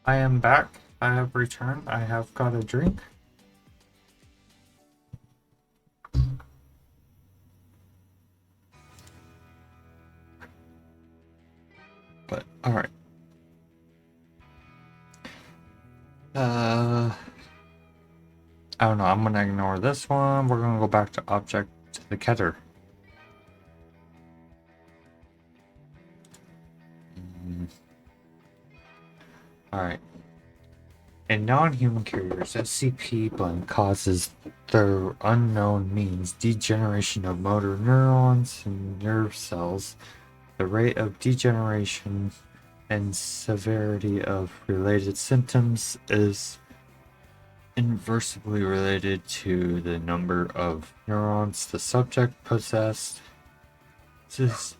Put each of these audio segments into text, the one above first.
I am back. I have returned. I have got a drink. But alright. I don't know. I'm gonna ignore this one. We're gonna go back to object to the Keter. Alright. In non-human carriers, SCP blank causes through unknown means degeneration of motor neurons and nerve cells. The rate of degeneration and severity of related symptoms is inversely related to the number of neurons the subject possessed. This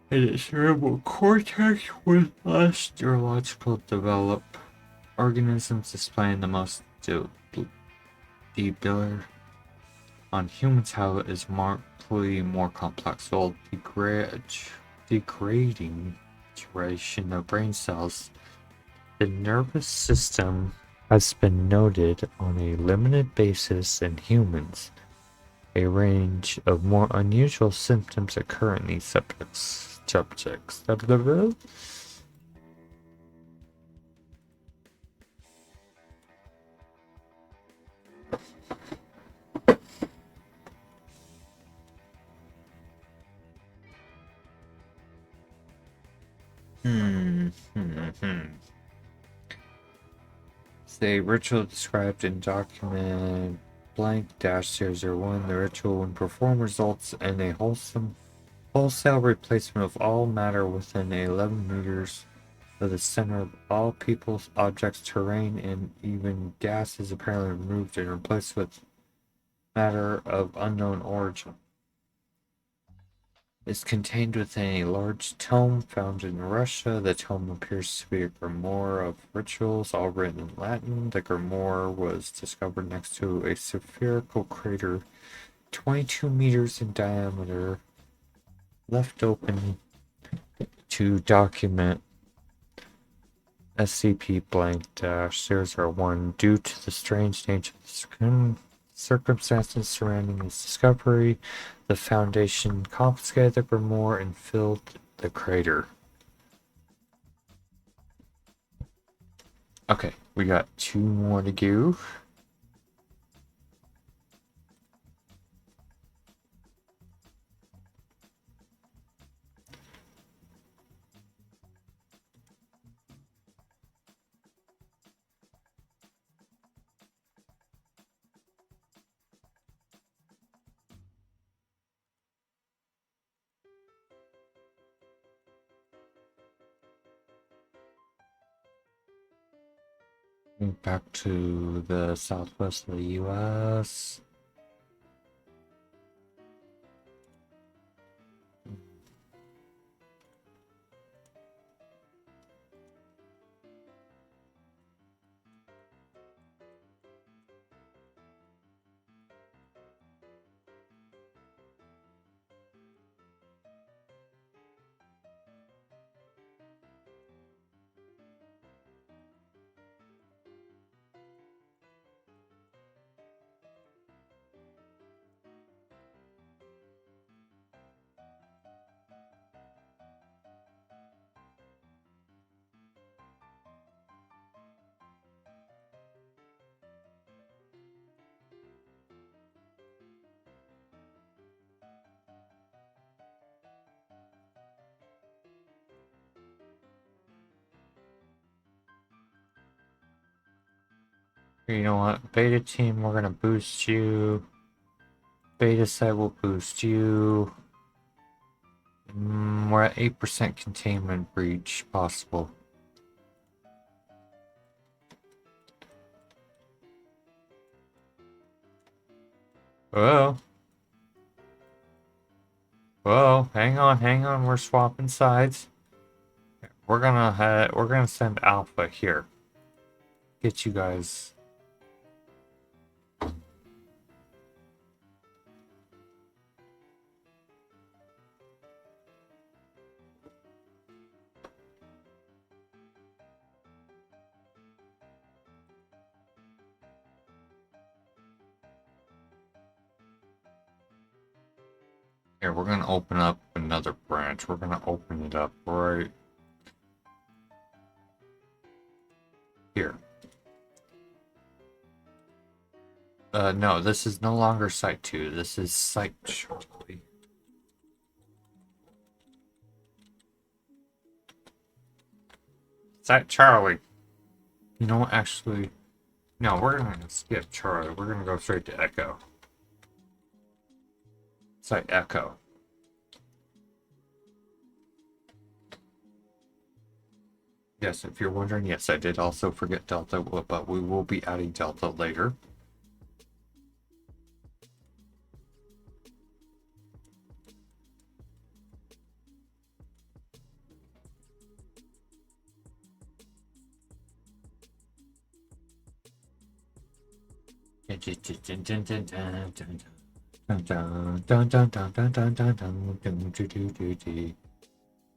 in its cerebral cortex with less neurological develop. Organisms displaying the most debilitating on humans, however, is markedly more complex. While degrading duration of brain cells, the nervous system has been noted on a limited basis in humans. A range of more unusual symptoms occur in these subjects. The ritual described in document blank dash 001. The ritual, when performed, results in a wholesale replacement of all matter within 11 meters of the center of all peoples, objects, terrain, and even gas is apparently removed and replaced with matter of unknown origin. Is contained within a large tome found in Russia. The tome appears to be a grimoire of rituals, all written in Latin. The grimoire was discovered next to a spherical crater 22 meters in diameter, left open to document SCP blank dash 001 due to the strange nature of the circumstances surrounding its discovery. The Foundation confiscated the grimoire and filled the crater. Okay, we got 2 more to go. Back to the southwest of the US. You know what? Beta team, we're gonna boost you. Beta site will boost you. We're at 8% containment breach possible. Whoa. Whoa, hang on, we're swapping sides. We're gonna send Alpha here. Get you guys. Here, we're gonna open up another branch. We're gonna open it up right here. No, this is no longer Site 2. This is Site Charlie. Site Charlie. You know what, actually... No, we're gonna skip Charlie. We're gonna go straight to Echo. Site Echo. Yes, if you're wondering, yes, I did also forget Delta, but we will be adding Delta later.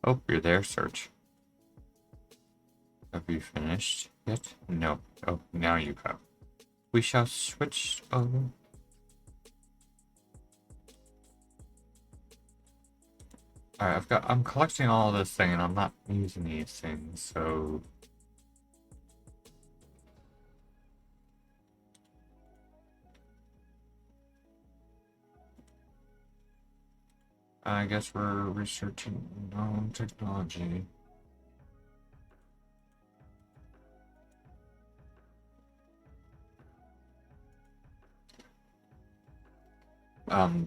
Oh, you're there, Search. Have you finished yet? No. Oh, now you have. We shall switch over. Alright, I'm collecting all this thing and I'm not using these things, so I guess we're researching known technology.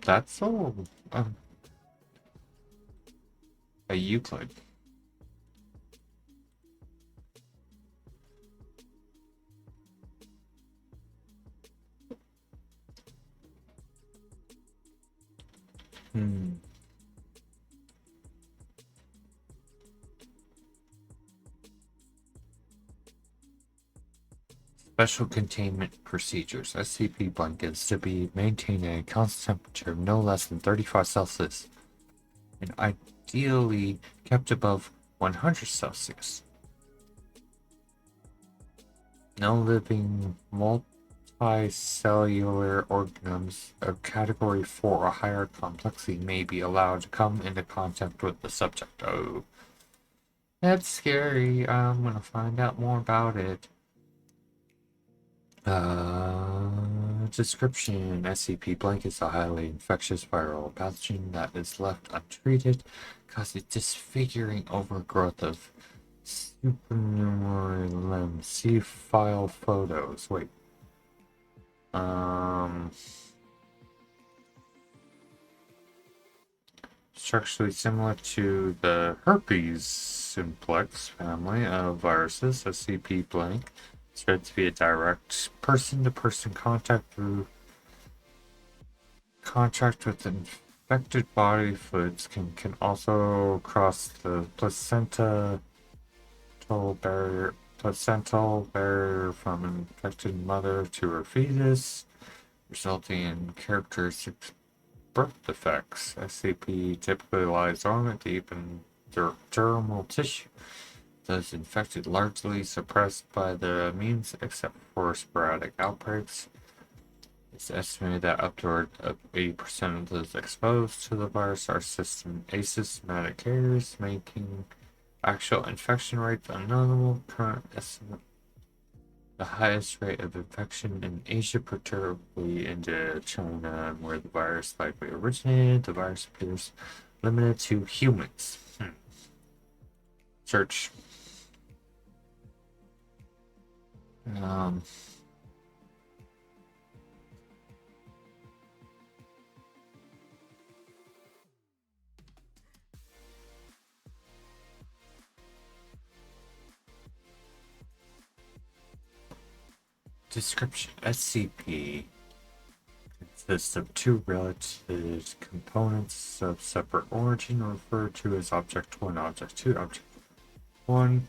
That's all a Euclid. Hmm. Special containment procedures. SCP blankets to be maintained at a constant temperature of no less than 35 Celsius and ideally kept above 100 Celsius. No living multicellular organisms of Category 4 or higher complexity may be allowed to come into contact with the subject. Oh, that's scary. I'm gonna find out more about it. Description. SCP blankets a highly infectious viral pathogen that is left untreated, causing disfiguring overgrowth of supernumerary limbs. See file photos. Wait. Structurally similar to the herpes simplex family of viruses, SCP blank spreads via direct person-to-person contact through contact with infected body fluids can also cross the placental barrier from an infected mother to her fetus, resulting in characteristic birth defects. SCP typically lies dormant deep in dermal tissue, thus infected largely suppressed by the immune except for sporadic outbreaks. It's estimated that up to 80% of those exposed to the virus are asymptomatic carriers, making actual infection rates unknowable. Current estimate the highest rate of infection in Asia, particularly into China, where the virus likely originated. The virus appears limited to humans. Search. Description. SCP consists of two related components of separate origin referred to as Object 1, Object 2. Object 1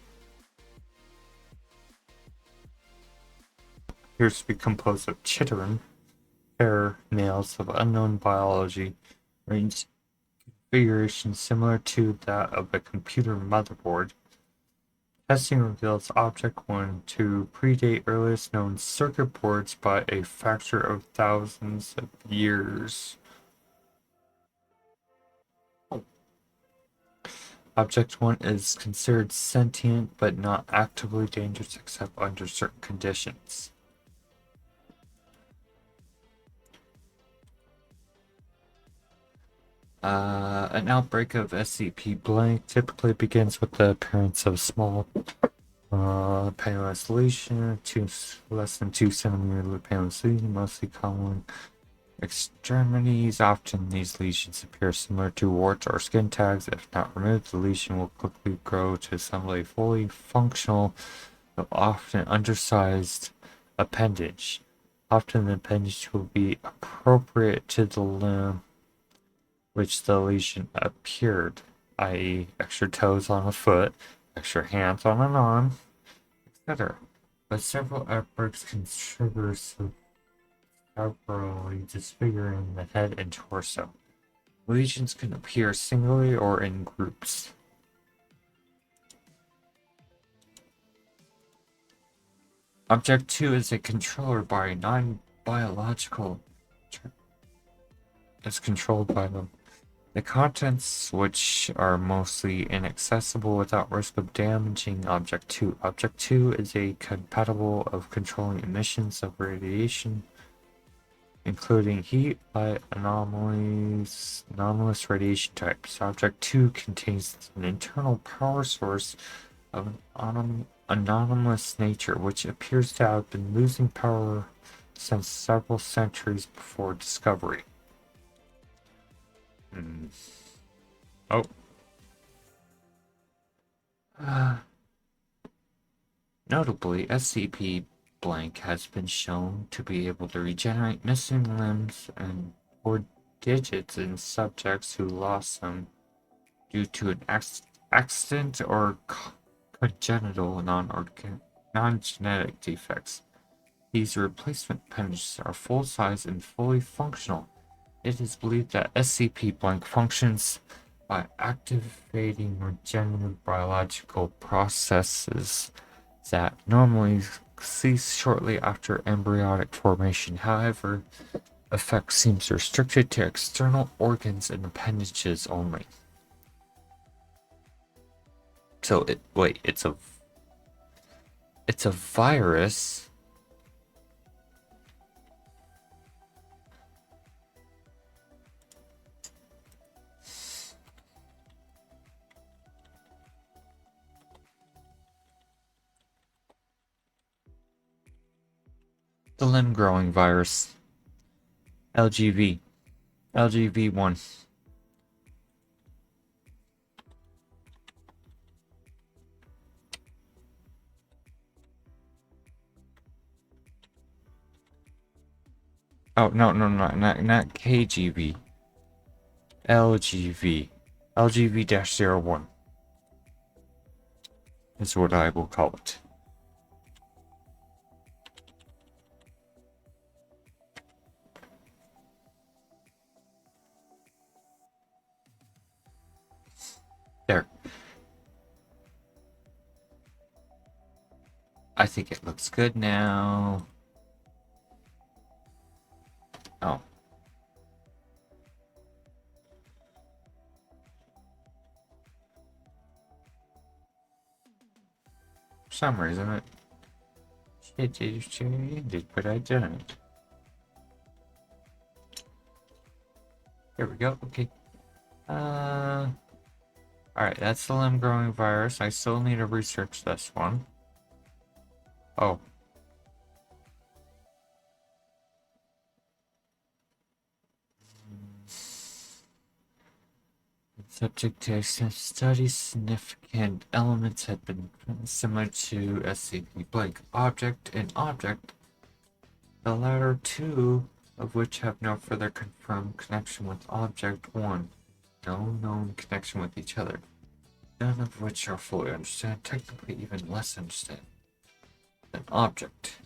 appears to be composed of chitin, hair, nails of unknown biology, range configuration similar to that of a computer motherboard. Testing reveals Object 1 to predate earliest known circuit boards by a factor of thousands of years. Object 1 is considered sentient but not actively dangerous except under certain conditions. An outbreak of SCP blank typically begins with the appearance of small painless lesion, less than 2 centimeter painless lesion, mostly common extremities. Often these lesions appear similar to warts or skin tags. If not removed, the lesion will quickly grow to assemble a fully functional, though often undersized appendage. Often the appendage will be appropriate to the limb which the lesion appeared, i.e. extra toes on a foot, extra hands on an arm, etc. But several outbreaks can trigger severely disfiguring the head and torso. Lesions can appear singly or in groups. Object 2 is a controller by a non-biological. It's controlled by them. The contents, which are mostly inaccessible without risk of damaging Object 2. Object 2 is a compatible of controlling emissions of radiation, including heat, light, anomalous radiation types. Object 2 contains an internal power source of an anomalous nature, which appears to have been losing power since several centuries before discovery. Oh. Notably, SCP blank has been shown to be able to regenerate missing limbs and or digits in subjects who lost them due to an accident or congenital non-genetic defects. These replacement appendages are full-size and fully functional. It is believed that SCP blank functions by activating regenerative biological processes that normally cease shortly after embryonic formation. However, effect seems restricted to external organs and appendages only. So it's a virus. The limb growing virus. LGV-1. Oh, no, not KGV. LGV. LGV-01 is what I will call it. There. I think it looks good now. Oh. For some reason it did, but I didn't. There we go. Okay. Alright, that's the limb growing virus. I still need to research this one. Oh. Subject to extensive studies, significant elements have been similar to SCP blank object and object, the latter two of which have no further confirmed connection with object 1, no known connection with each other, none of which are fully understood, technically even less understood than object.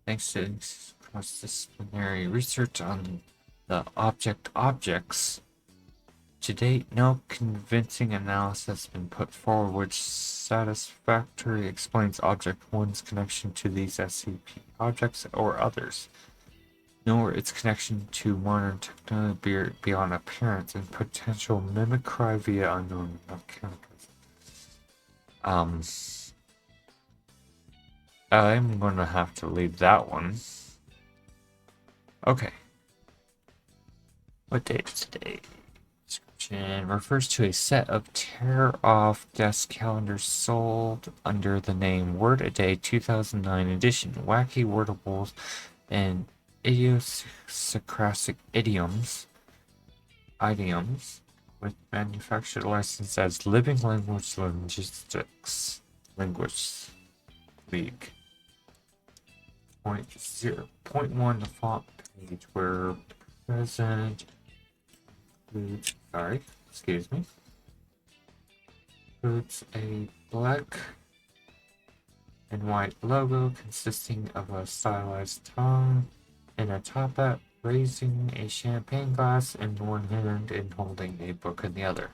Thanks to cross-disciplinary research on the objects, to date, no convincing analysis has been put forward which satisfactorily explains Object 1's connection to these SCP objects or others. nor its connection to modern technology beyond appearance and potential mimicry via unknown chemicals. I'm gonna have to leave that one. Okay. What date is today? Description refers to a set of tear-off desk calendars sold under the name Word a Day 2009 edition. Wacky wordables and idiosyncratic idioms with manufactured license as Living Language Linguistics League. Point 1, the font page where present includes a black and white logo consisting of a stylized tongue and a top hat raising a champagne glass in one hand and holding a book in the other.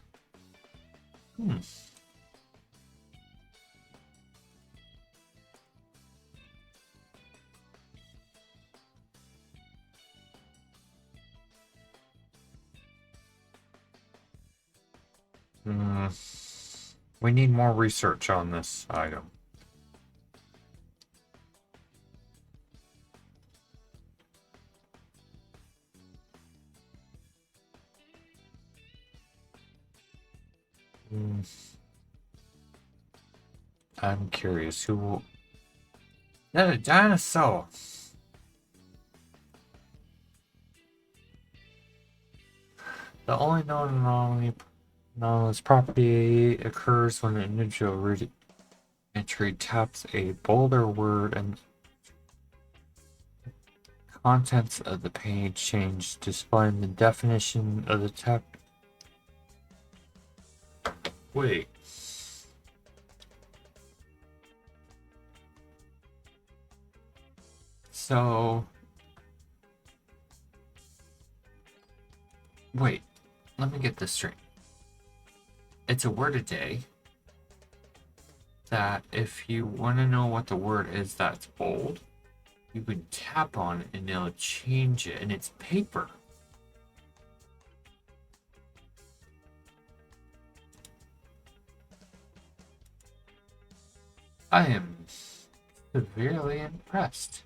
We need more research on this item. I'm curious who will... That's a dinosaur! The only known anomalous property occurs when an individual entry taps a bolder word and contents of the page change, displaying the definition of the tap. Wait. So... Wait. Let me get this straight. It's a word a day that if you want to know what the word is that's bold, you can tap on it and it'll change it, and it's paper. I am severely impressed.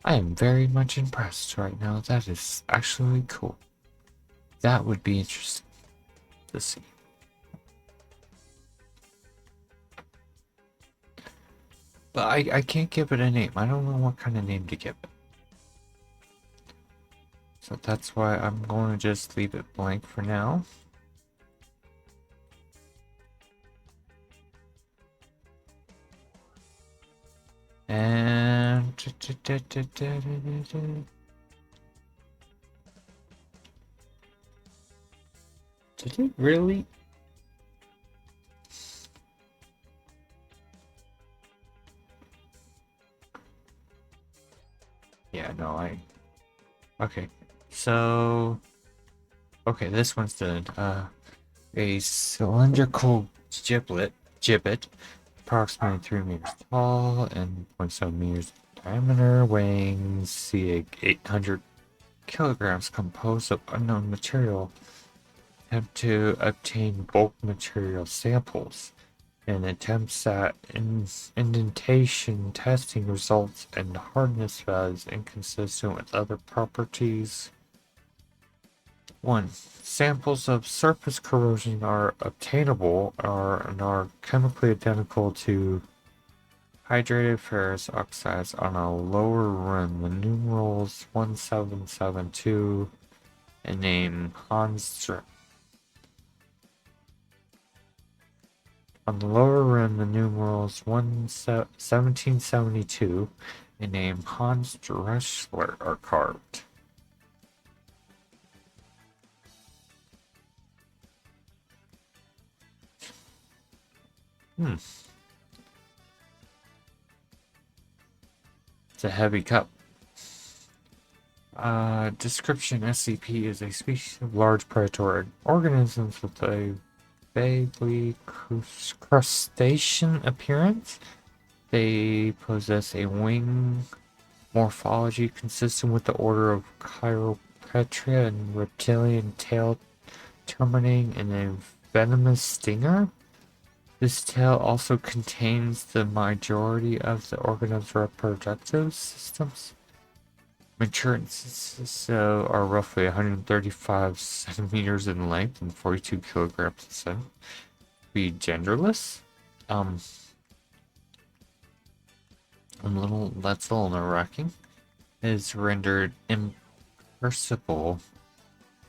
I am very much impressed right now. That is actually cool. That would be interesting to see. But I can't give it a name. I don't know what kind of name to give it. So that's why I'm going to just leave it blank for now. And... Did it really? Yeah, no, okay, so... Okay, this one's done. A cylindrical gibbet, approximately 3 meters tall and 0.7 meters diameter, weighing 800 kilograms, composed of unknown material. Attempt to obtain bulk material samples, and attempts at indentation testing results in hardness values inconsistent with other properties. 1. Samples of surface corrosion are obtainable and are chemically identical to hydrated ferrous oxides on a lower rim. The numerals 1772 and name Hans. On the lower rim, the numerals 1772 and name Hans Dressler are carved. It's a heavy cup. Description: SCP is a species of large predatory organisms with a vaguely crustacean appearance. They possess a wing Morphology consistent with the order of Chiroptera and reptilian tail terminating in a venomous stinger. This tail also contains the majority of the organ's reproductive systems. Mature instances are roughly 135 centimeters in length and 42 kilograms in size. Be genderless. That's a little nerve-wracking. Is rendered imperceptible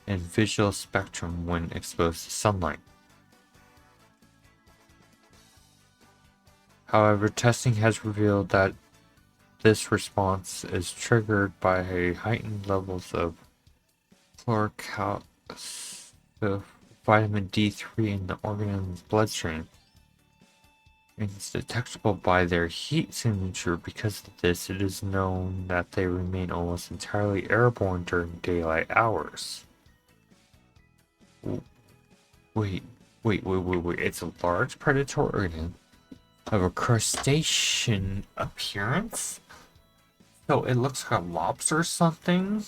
in visual spectrum when exposed to sunlight. However, testing has revealed that this response is triggered by heightened levels of vitamin D3 in the organism's bloodstream. It's detectable by their heat signature. Because of this, it is known that they remain almost entirely airborne during daylight hours. Wait. It's a large predatory organism of a crustacean appearance? So it looks like a lobster or something,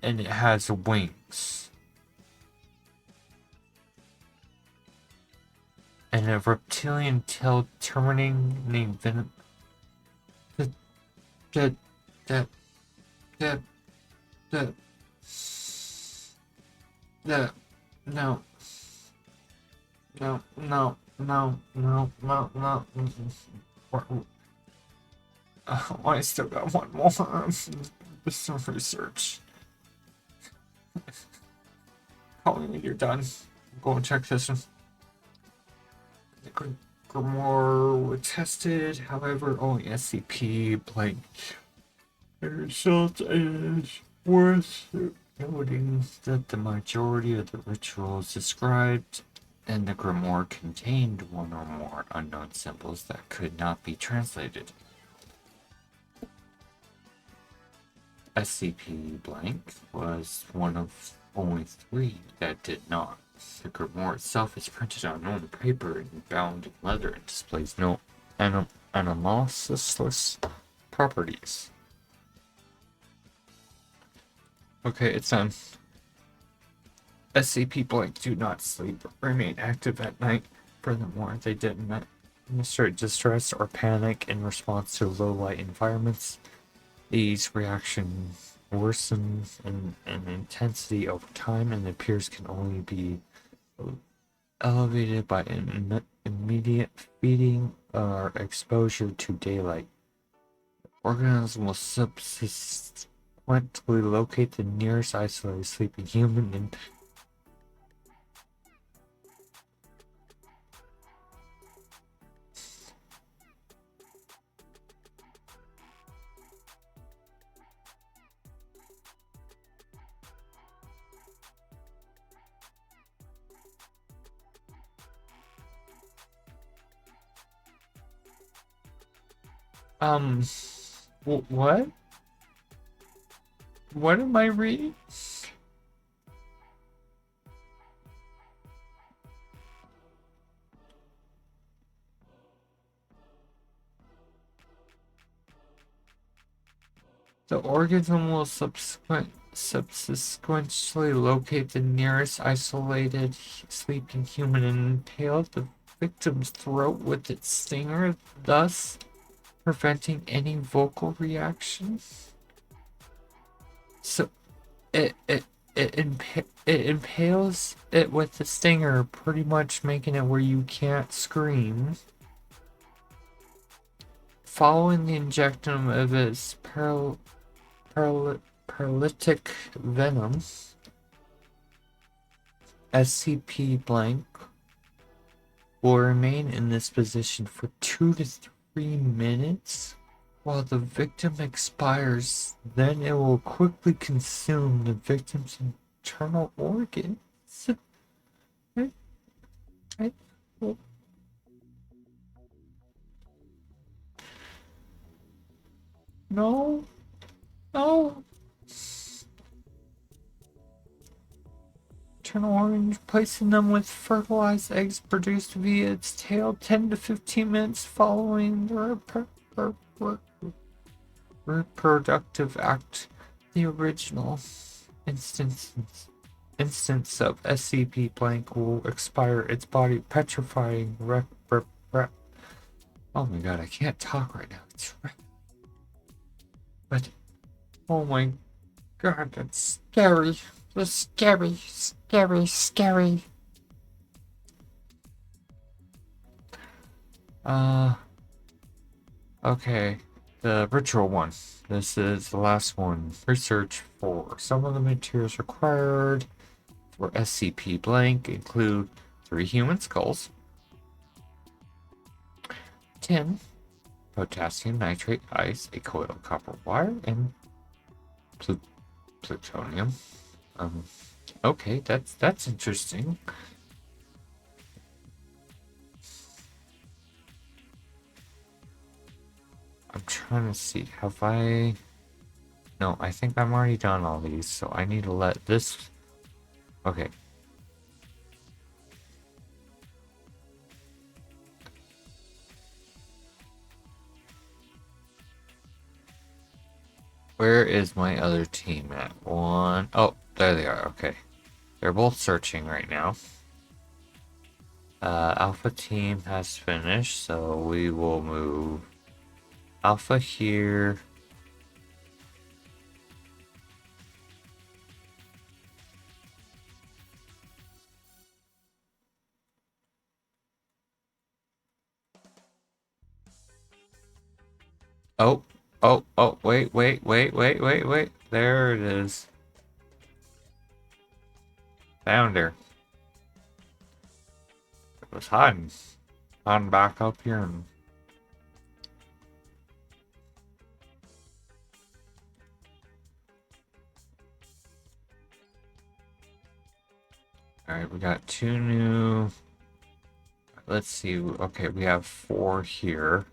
and it has wings. And a reptilian tail terminating venom. No. I still got one more. Some research. Call me when you're done. Go and check this one. The Grimoire was tested, however, only SCP blank. The result is worth noting that the majority of the rituals described in the Grimoire contained one or more unknown symbols that could not be translated. SCP blank was one of only 3 that did not. The Grimoire itself is printed on normal paper and bound in leather and displays no anomalousness properties. Okay, it's done. SCP blank do not sleep or remain active at night. Furthermore, they didn't demonstrate distress or panic in response to low light environments. These reactions worsen in intensity over time, and appears can only be elevated by immediate feeding or exposure to daylight. Organisms will subsequently locate the nearest isolated sleeping human and what? What am I reading? The organism will subsequently locate the nearest isolated sleeping human and impale the victim's throat with its stinger, thus preventing any vocal reactions. So it impales it with the stinger, pretty much making it where you can't scream. Following the injection of its paralytic venom, SCP blank will remain in this position for 2 to 3 minutes while the victim expires. Then it will quickly consume the victim's internal organs. No. Internal organs, placing them with fertilized eggs produced via its tail 10 to 15 minutes following the reproductive act, the original instance of SCP blank will expire, its body petrifying oh my god, I can't talk right now. But oh my god, that's scary. That's scary, scary, scary. Okay. The ritual one. This is the last one. Research for some of the materials required for SCP blank include 3 human skulls, tin, potassium nitrate ice, a coil of copper wire, and plutonium. Okay, that's interesting. I'm trying to see, have I... No, I think I'm already done all these, so I need to let this... Okay. Where is my other team at? One... Oh, there they are, okay. They're both searching right now. Alpha team has finished, so we will move Alpha here. Oh, wait. There it is. Found her. It was hiding. Hiding back up here and... Alright, we got 2 new... Let's see. Okay, we have 4 here.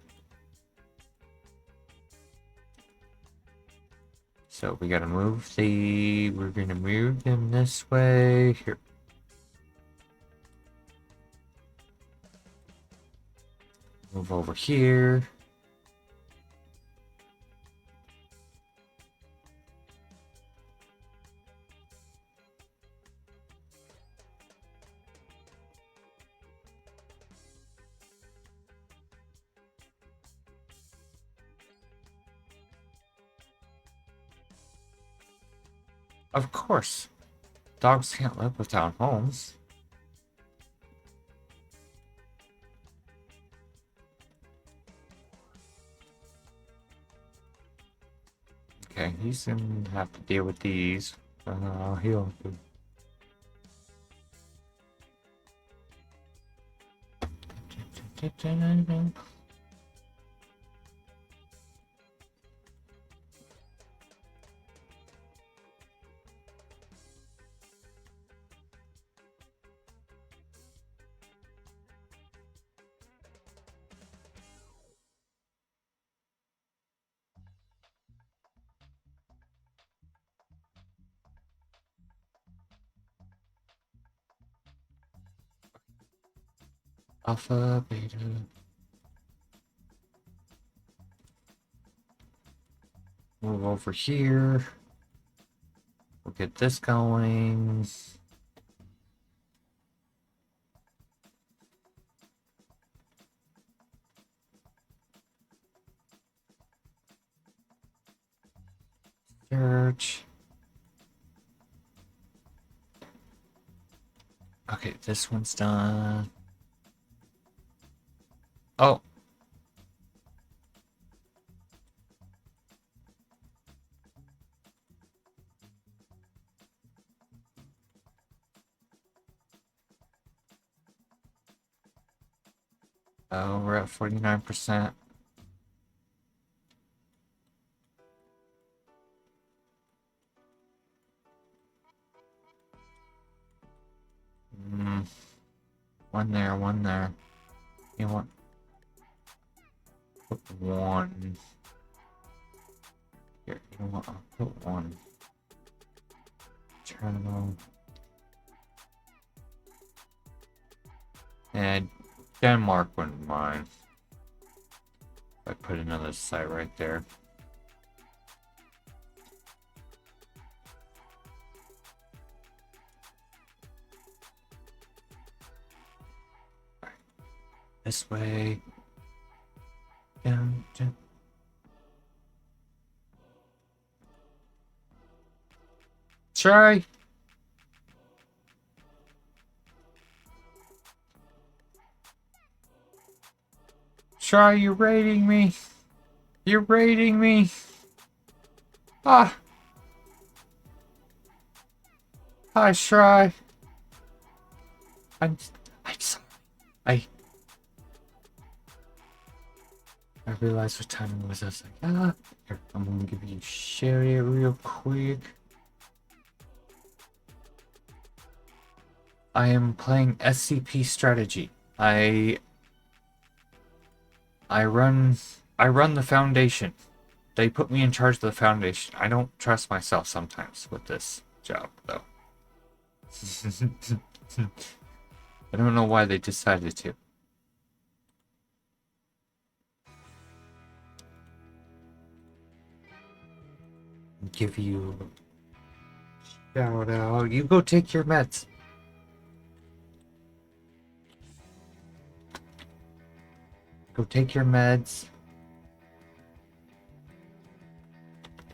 So we gotta move the... We're gonna move them this way. Here. Move over here. Of course. Dogs can't live without homes. Okay, he's gonna have to deal with these. He'll have to... Alpha, beta. Move over here. We'll get this going. Search. Okay, this one's done. Oh. Oh, we're at 49%. One there, one there. You want... Put one... Here, you know what? I'll put one. Terminal. And Denmark wouldn't mind. I put another site right there. This way. Dun, dun. Try. Try, you're raiding me. You're raiding me. Ah. Hi, Shry. I'm sorry. I realized what time it was. I was like, here, I'm gonna give you Sherry real quick. I am playing SCP strategy. I run the Foundation. They put me in charge of the Foundation. I don't trust myself sometimes with this job, though. I don't know why they decided to. Give you a shout out. You go take your meds. Go take your meds.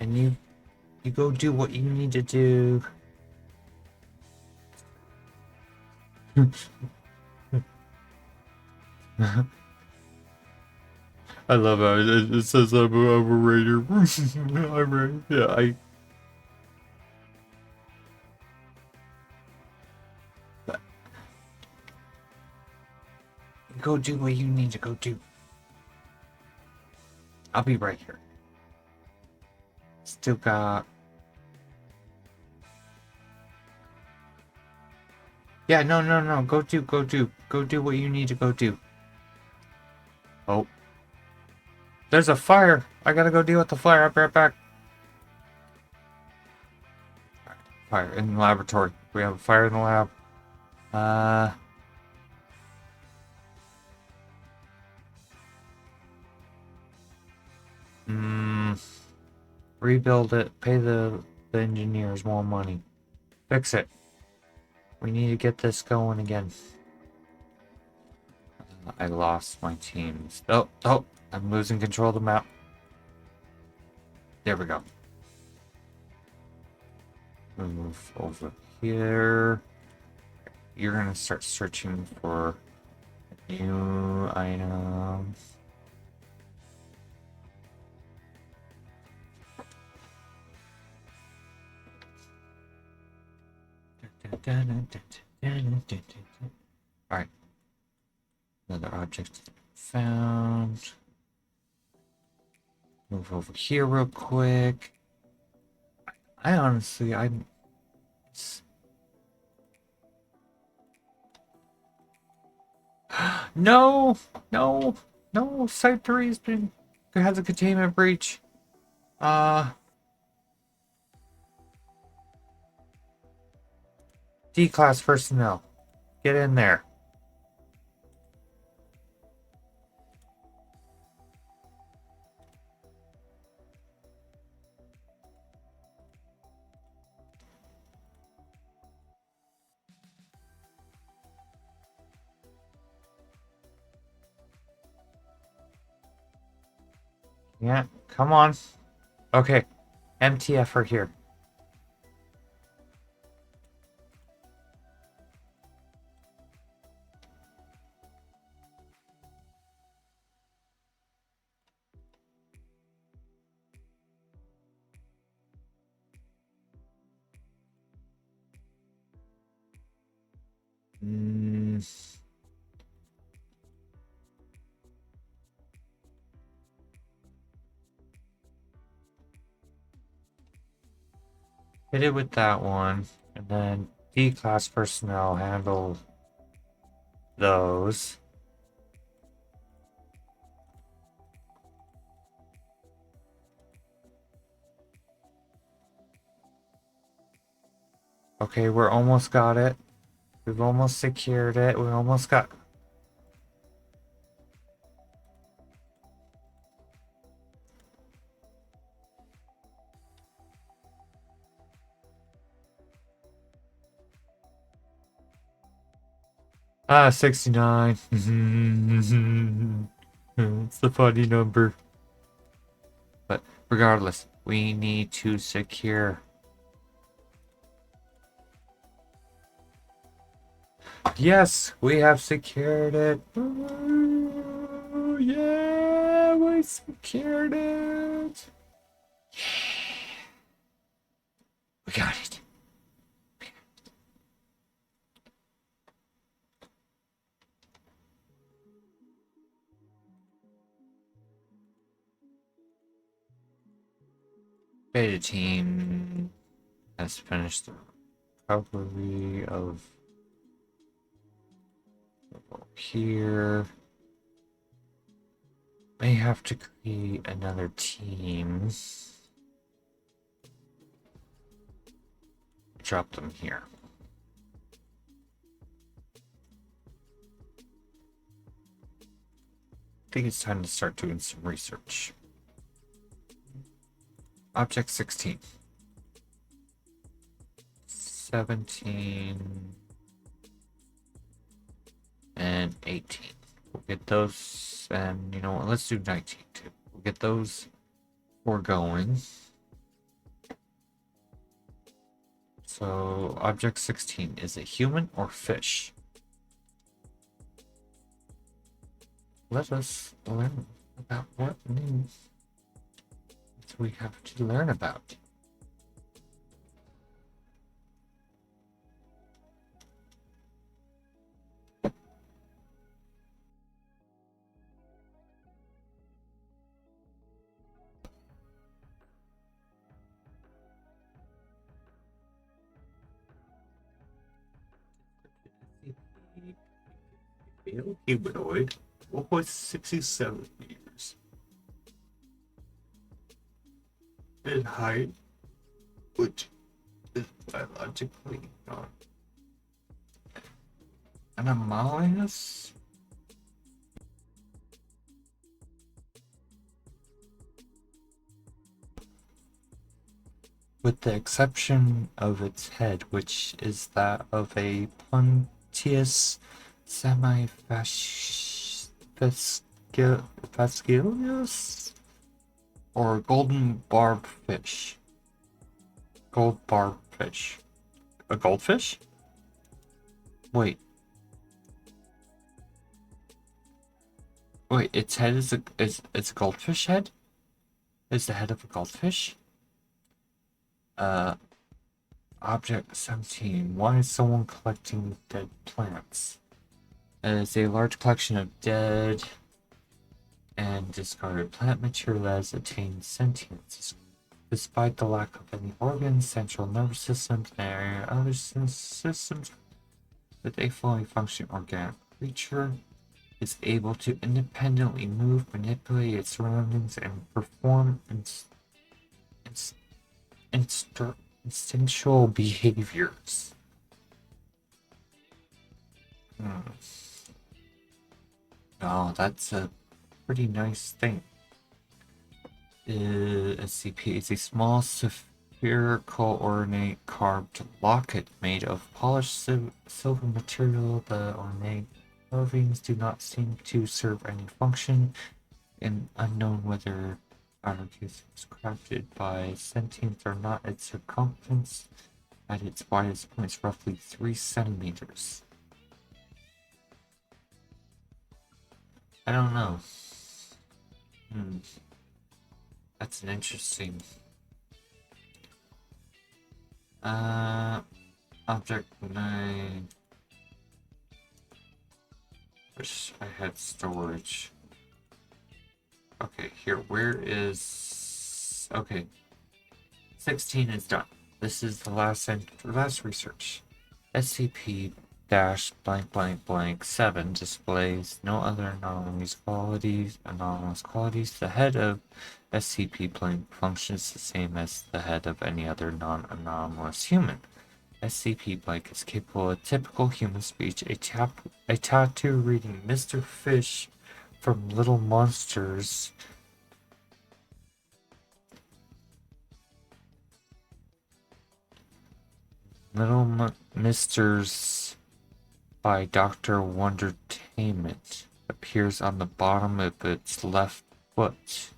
And you go do what you need to do. I love how it says I'm a raider. Yeah, go do what you need to go do. I'll be right here. Still got... Yeah, no. Go do what you need to go do. Oh. There's a fire. I gotta go deal with the fire. I'll be right back. Fire in the laboratory. We have a fire in the lab. Rebuild it. Pay the engineers more money. Fix it. We need to get this going again. I lost my teams. Oh, I'm losing control of the map. There we go. Move over here. You're gonna start searching for new items. Alright. Another object found. Move over here real quick. I honestly, I'm... No! Site 3 has a containment breach. D-class personnel. Get in there. Yeah, come on. Okay, MTF are here. Hit it with that one, and then D-class personnel handle those. Okay, we're almost got it. We've almost secured it. We almost got... 69. It's the funny number. But regardless, we need to secure. Yes, we have secured it. Ooh, yeah, we secured it. We got it. Beta team has finished the recovery of here. May have to create another team. Drop them here. I think it's time to start doing some research. Object 16. 17 and 18. We'll get those, and you know what, let's do 19 too. We'll get those going. So, object 16, is it human or fish? Let us learn about what new we have to learn about. Male humanoid, 1.67 meters in height, which is biologically not anomalous. With the exception of its head, which is that of a Pontius semifasciculus or golden barb fish. Gold barb fish. A goldfish? Wait. Wait, its head is it's a goldfish head? Is the head of a goldfish? Object 17. Why is someone collecting dead plants? It is a large collection of dead and discarded plant material that has attained sentience. Despite the lack of any organs, central nervous system, and other systems, with a fully functioning organic creature is able to independently move, manipulate its surroundings, and perform instinctual behaviors. Oh, that's a pretty nice thing. SCP is a small spherical ornate carved locket made of polished silver material. The ornate carvings do not seem to serve any function, and unknown whether Arcus was crafted by sentience or not. Its circumference at its widest point is roughly 3 centimeters. I don't know. That's an interesting object 9. Wish I had storage. Okay, here, where is... Okay. 16 is done. This is the last research. SCP dash blank blank blank 7 displays no other anomalous qualities. The head of SCP blank functions the same as the head of any other non-anomalous human. SCP blank is capable of typical human speech. A tattoo reading Mr. Fish from Little Monsters. Little Misters by Dr. Wondertainment appears on the bottom of its left foot.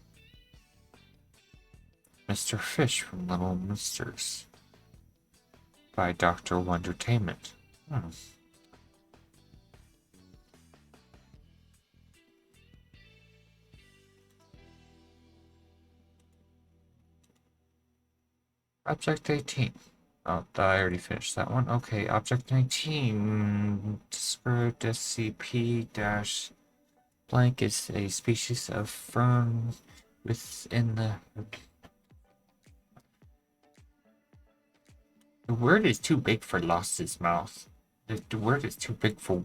Mr. Fish from Little Misters by Dr. Wondertainment. Object 18. Oh, I already finished that one. Okay, Object 19. Described SCP-blank is a species of fern within the... The word is too big for Lost's mouth. The word is too big for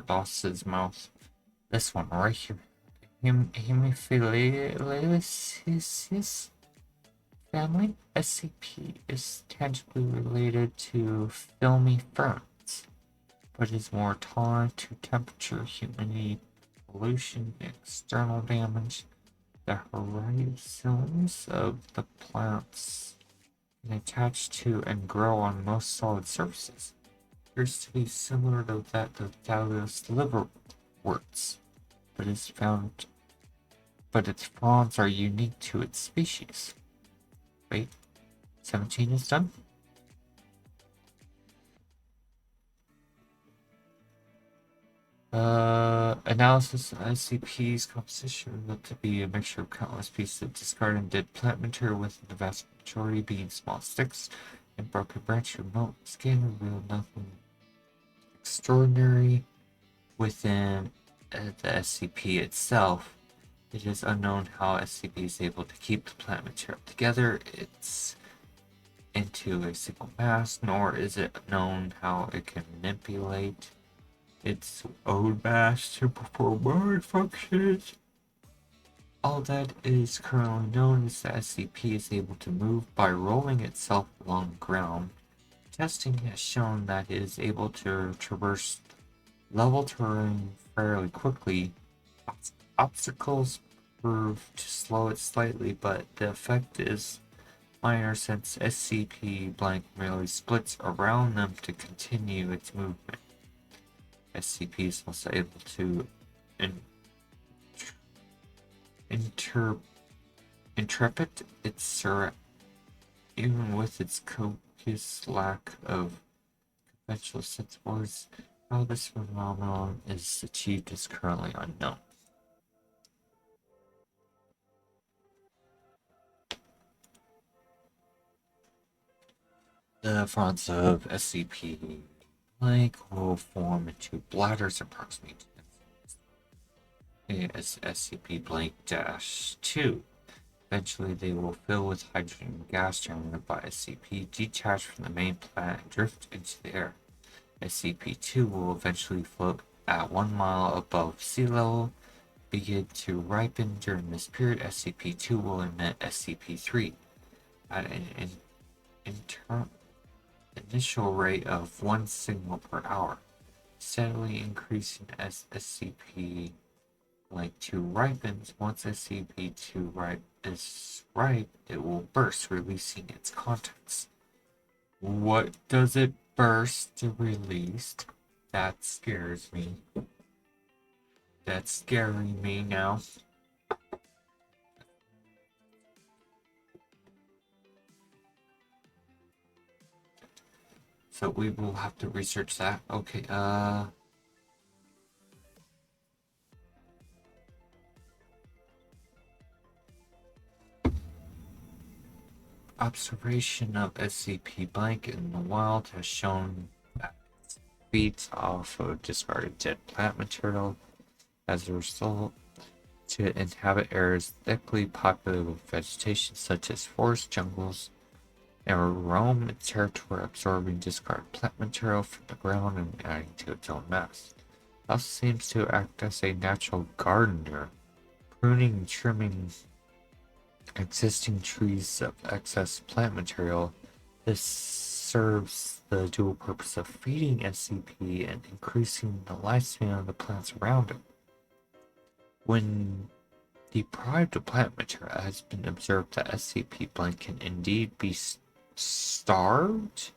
Lost's mouth. This one right here. Hemophiliasis family. SCP is tangibly related to filmy ferns, but is more tolerant to temperature, humidity, pollution, external damage. The rhizomes of the plants can attach to and grow on most solid surfaces. Appears to be similar to that of Thallus liverworts, but its fronds are unique to its species. Wait, 17 is done? Analysis of SCP's composition revealed to be a mixture of countless pieces of discarded and dead plant material, with the vast majority being small sticks and broken branches. Remote scan revealed nothing extraordinary within the SCP itself. It is unknown how SCP is able to keep the plant material together into a single mass, nor is it known how it can manipulate its own mass to perform mind functions. All that is currently known is that SCP is able to move by rolling itself along the ground. Testing has shown that it is able to traverse level terrain fairly quickly. Obstacles prove to slow it slightly, but the effect is minor since SCP-blank merely splits around them to continue its movement. SCP is also able to interpret its surroundings, even with its copious lack of conventional sense words. How this phenomenon is achieved is currently unknown. The fronts of SCP-blank will form into bladders approximately as SCP-blank-2. Eventually, they will fill with hydrogen gas generated by SCP, detach from the main plant, and drift into the air. SCP-2 will eventually float at 1 mile above sea level, begin to ripen. During this period, SCP-2 will emit SCP-3 at an initial rate of 1 signal per hour, steadily increasing as SCP-2 ripens. Once SCP-2 is ripe, it will burst, releasing its contents. What does it burst to release? That scares me. That's scaring me now. So we will have to research that. Okay, observation of SCP-blank in the wild has shown that it feeds off of discarded dead plant material. As a result, to inhabit areas thickly populated with vegetation such as forests, jungles, and roam its territory, absorbing discarded plant material from the ground and adding to its own mass. It also seems to act as a natural gardener, pruning and trimming existing trees of excess plant material. This serves the dual purpose of feeding SCP and increasing the lifespan of the plants around it. When deprived of plant material, it has been observed that SCP-blank can indeed be starved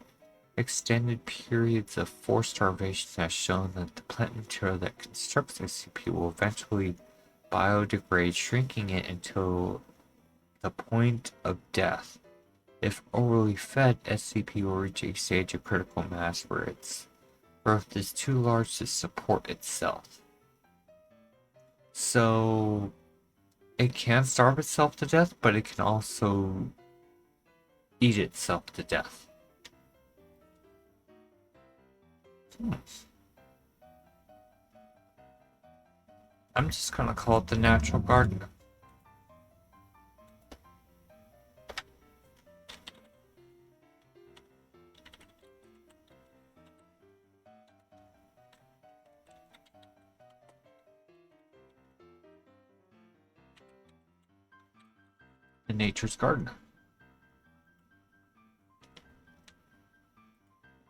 Extended periods of forced starvation has shown that the plant material that constructs SCP will eventually biodegrade, shrinking it until the point of death. If overly fed, SCP will reach a stage of critical mass where its growth is too large to support itself. So it can starve itself to death, but it can also eat itself to death. I'm just gonna call it the natural garden. The nature's garden.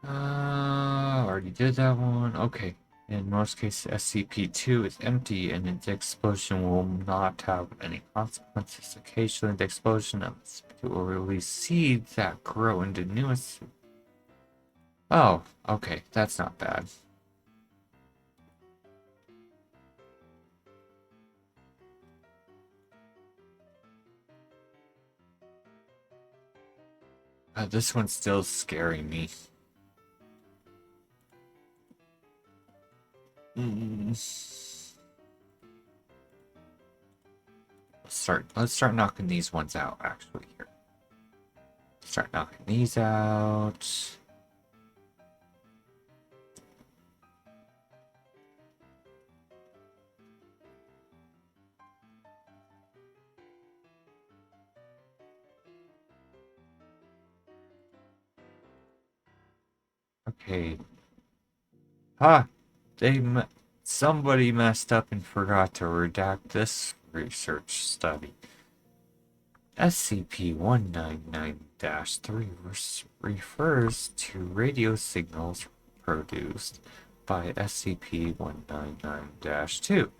Already did that one. Okay. In most cases, SCP-2 is empty and its explosion will not have any consequences. Occasionally, the explosion of SCP will release seeds that grow into new SCP. Oh, okay. That's not bad. This one's still scaring me. Let's start knocking these ones out, actually, here. Start knocking these out. Okay. Somebody messed up and forgot to redact this research study. SCP-199-3 refers to radio signals produced by SCP-199-2.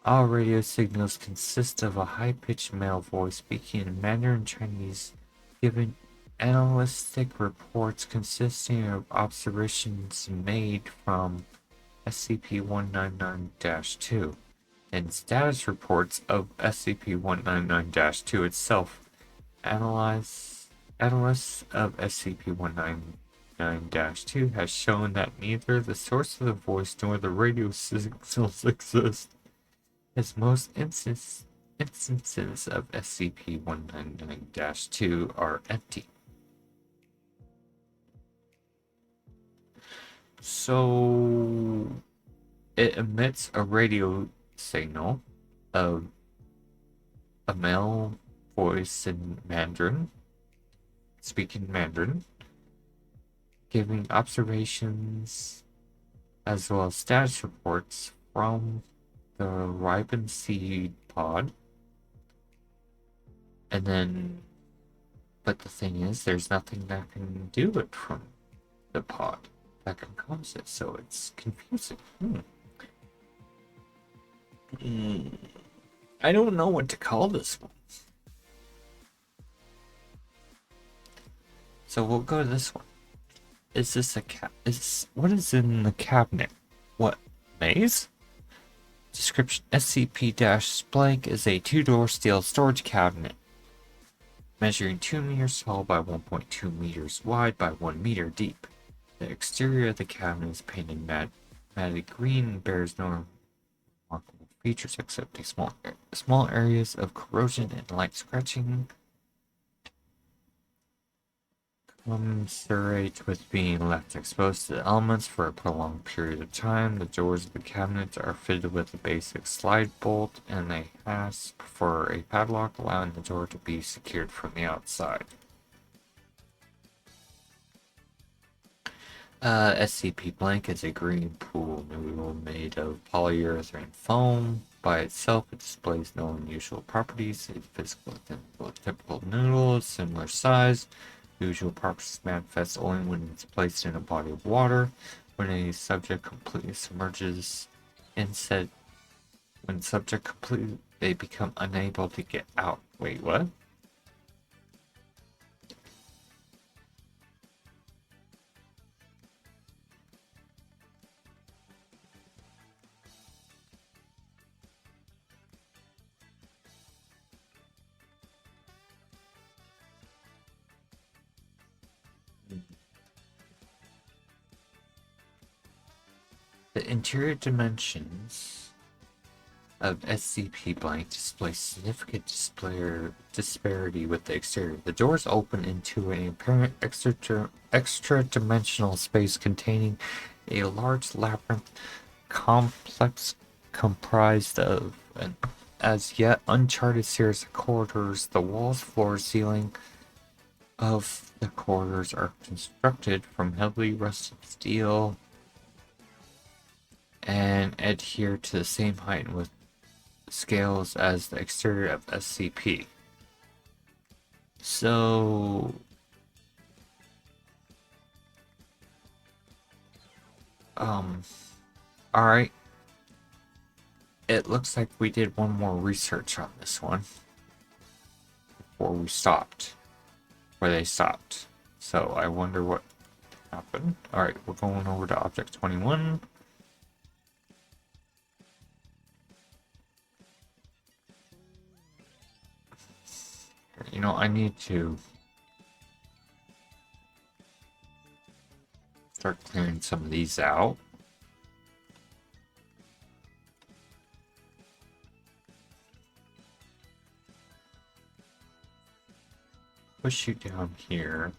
All radio signals consist of a high-pitched male voice speaking in Mandarin Chinese, giving analytic reports consisting of observations made from SCP-199-2 and status reports of SCP-199-2 itself. Analysts of SCP-199-2 has shown that neither the source of the voice nor the radio signals exist, as most instances of SCP-199-2 are empty. So it emits a radio signal of a male voice in Mandarin, speaking Mandarin, giving observations as well as status reports from the ripened seed pod. And then, but the thing is, there's nothing that can do it from the pod that can cause it, so it's confusing. I don't know what to call this one. So we'll go to this one. Is this a what is in the cabinet? What, maze? Description: SCP-blank is a 2-door steel storage cabinet measuring 2 meters tall by 1.2 meters wide by 1 meter deep. The exterior of the cabinet is painted matted green and bears no remarkable features except small areas of corrosion and light scratching. Commensurate with being left exposed to the elements for a prolonged period of time, the doors of the cabinet are fitted with a basic slide bolt and a hasp for a padlock, allowing the door to be secured from the outside. SCP-blank is a green pool noodle made of polyurethane foam. By itself, it displays no unusual properties. A physical identical typical noodle of similar size. Usual properties manifest only when it's placed in a body of water. When a subject completely submerges in said, when subject completely, they become unable to get out. Wait, what? The interior dimensions of SCP blank display significant disparity with the exterior. The doors open into an apparent extra-dimensional space containing a large labyrinth complex comprised of an as yet uncharted series of corridors. The walls, floor, ceiling of the corridors are constructed from heavily rusted steel and adhere to the same height with scales as the exterior of SCP. So, alright. It looks like we did one more research on this one before we stopped, where they stopped. So I wonder what happened. Alright, we're going over to Object 21. You know, I need to start clearing some of these out. Push you down here.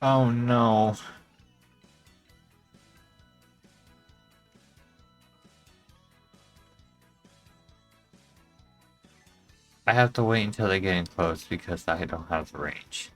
Oh no. I have to wait until they get in close because I don't have the range.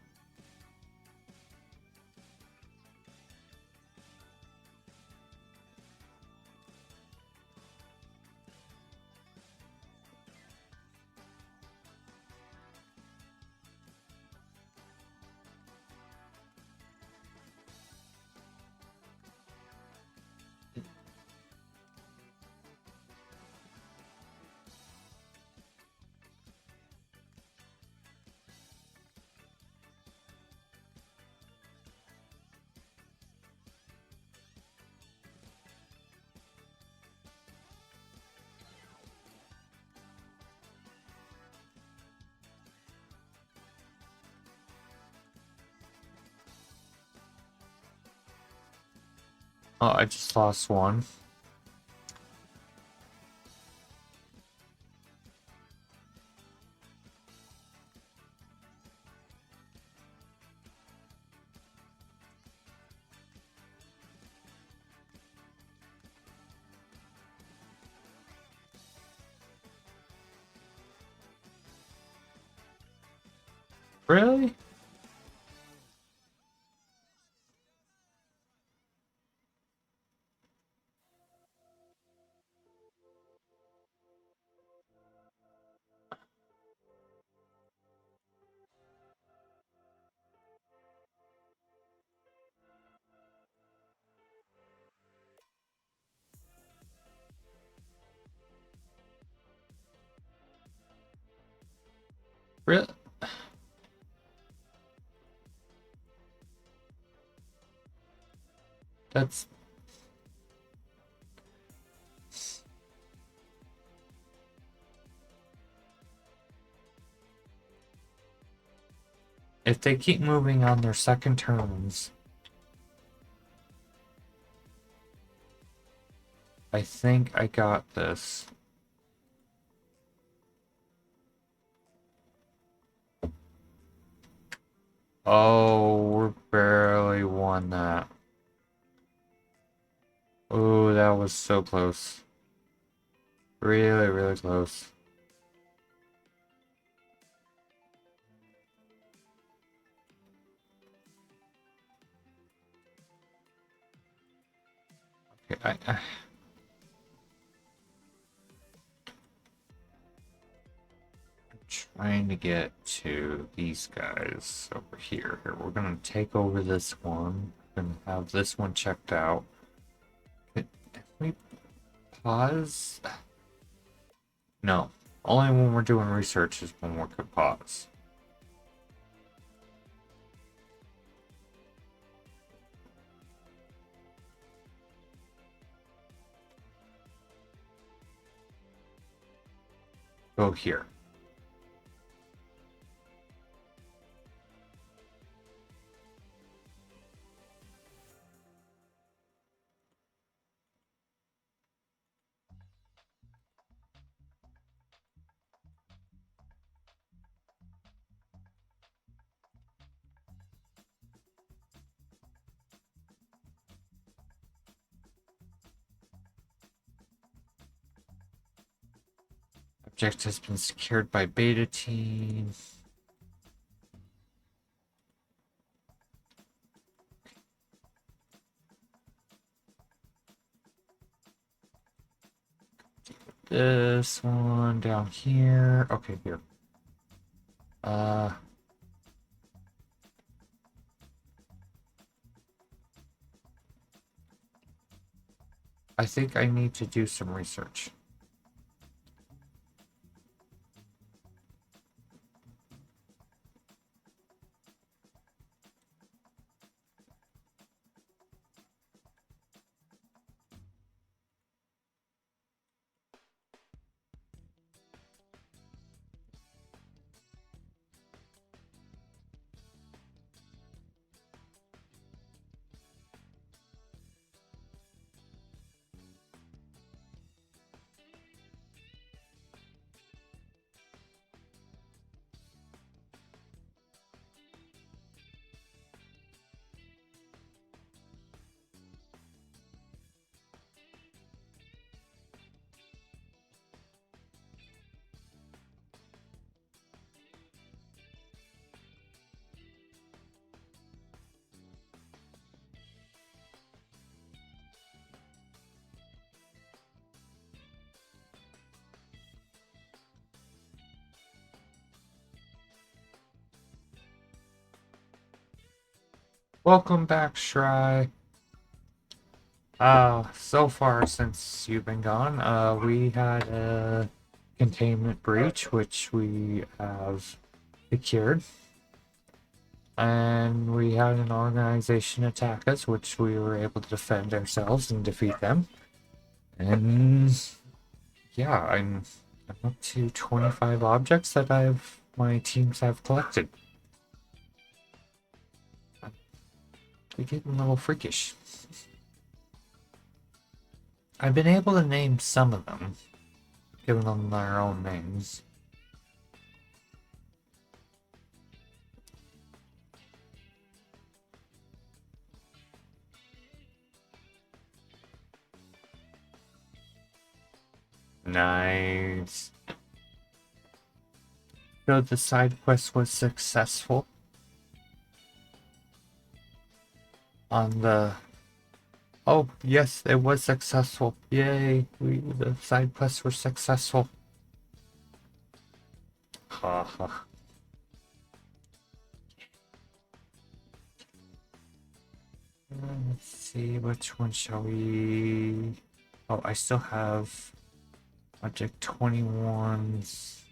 Oh, I just lost one. Really? Really? That's... If they keep moving on their second turns, I think I got this. Oh, we're barely won that. Oh, that was so close. Really, really close. Okay, I'm trying to get to these guys over here. Here, we're gonna take over this one. We're gonna have this one checked out. Can we pause? No. Only when we're doing research is when we could pause. Go here. Object has been secured by beta team. This one down here. Okay, here. I think I need to do some research. Welcome back, Shry. So far since you've been gone, we had a containment breach, which we have secured. And we had an organization attack us, which we were able to defend ourselves and defeat them. And yeah, I'm up to 25 objects that my teams have collected. They're getting a little freakish. I've been able to name some of them, giving them their own names. Nice. So the side quest was successful. On the... Oh, yes, it was successful. Yay, the side quests were successful. Ha ha. Let's see, which one shall we... Oh, I still have Object 21's...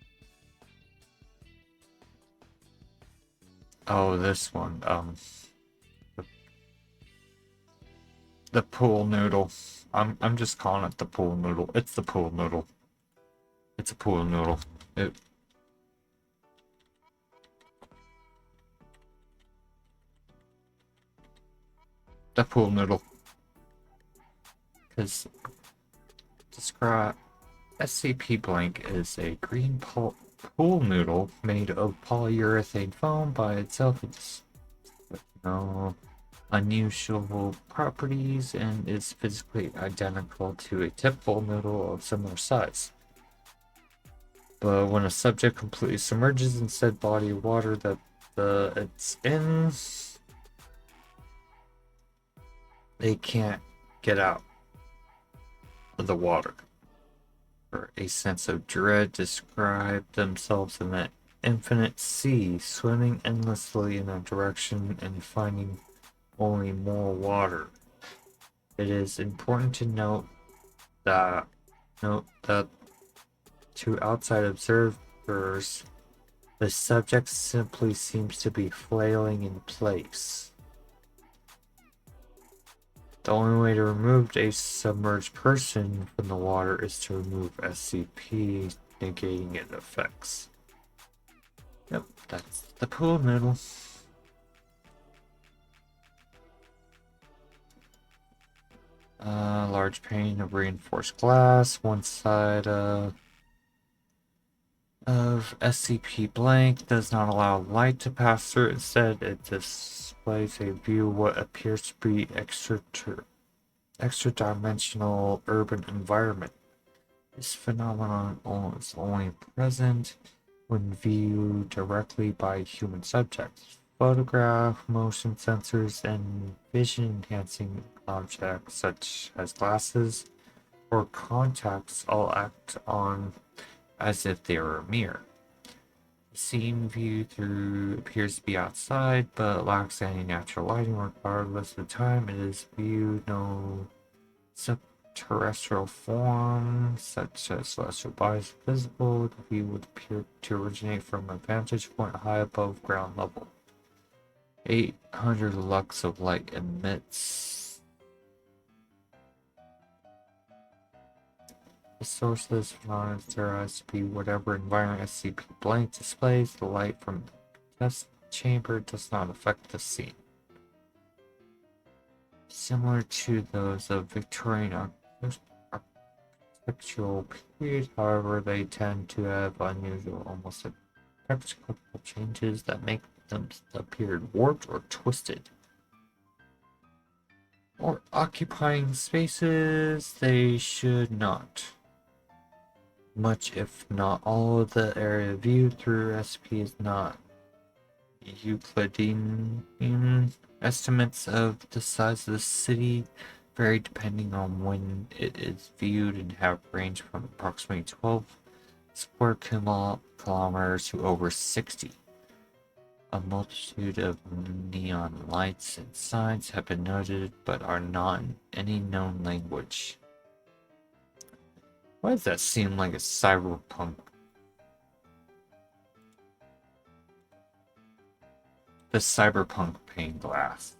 Oh, this one, the pool noodle. I'm just calling it the pool noodle. It's the pool noodle. It's a pool noodle. The pool noodle. Because describe SCP Blank is a green pool noodle made of polyurethane foam. By itself, it's no unusual properties and is physically identical to a typical noodle of similar size. But when a subject completely submerges in said body of water that it's in, they can't get out of the water. Or a sense of dread describe themselves in that infinite sea, swimming endlessly in a direction and finding only more water. It is important to note that to outside observers, the subject simply seems to be flailing in place. The only way to remove a submerged person from the water is to remove SCP, negating its effects. Yep, that's the pool noodle. Large pane of reinforced glass. One side of SCP Blank does not allow light to pass through. Instead, it displays a view of what appears to be extra-dimensional urban environment. This phenomenon is only present when viewed directly by human subjects. Photograph, motion sensors, and vision-enhancing objects such as glasses or contacts all act on as if they were a mirror. The scene viewed through appears to be outside, but lacks any natural lighting. Regardless of the time it is viewed, no subterrestrial form, such as celestial bodies, visible. The view would appear to originate from a vantage point high above ground level. 800 lux of light emits. The source of this phenomenon is theorized to be whatever environment SCP Blank displays. The light from the test chamber does not affect the scene. Similar to those of Victorian architectural period, however, they tend to have unusual, almost inexplicable changes that make them appear warped or twisted. Or occupying spaces they should not. Much, if not all, of the area viewed through SP is not Euclidean. Estimates of the size of the city vary depending on when it is viewed and have ranged from approximately 12 square kilometers to over 60. A multitude of neon lights and signs have been noted, but are not in any known language. Why does that seem like a cyberpunk? The cyberpunk pane glass.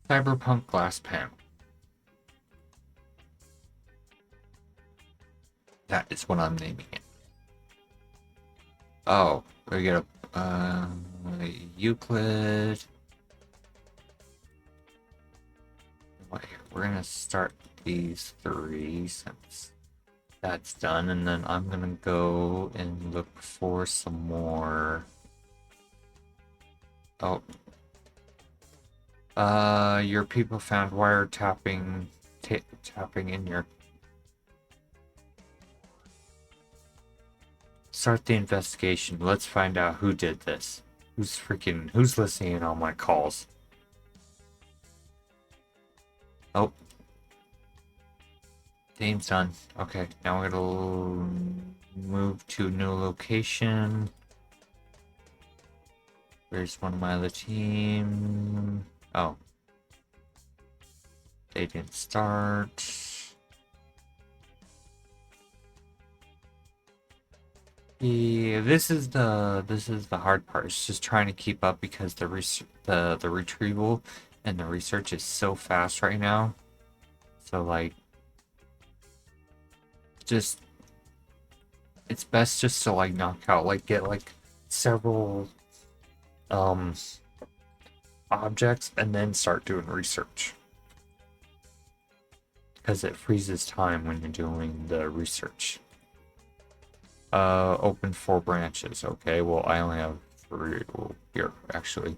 Cyberpunk glass panel. That is what I'm naming it. Oh, we get a Euclid. We're gonna start these three since that's done, and then I'm gonna go and look for some more. Oh. Your people found wiretapping tapping in your. Start the investigation. Let's find out who did this. Who's listening in on my calls? Oh. Game's done. Okay, now we're gonna move to a new location. Where's one of my other team? Oh. They didn't start. Yeah, this is the hard part. It's just trying to keep up because the retrieval and the research is so fast right now. So like, just it's best just to like knock out, like get like several objects and then start doing research, because it freezes time when you're doing the research. Open 4 branches. Okay, well I only have 3 here actually.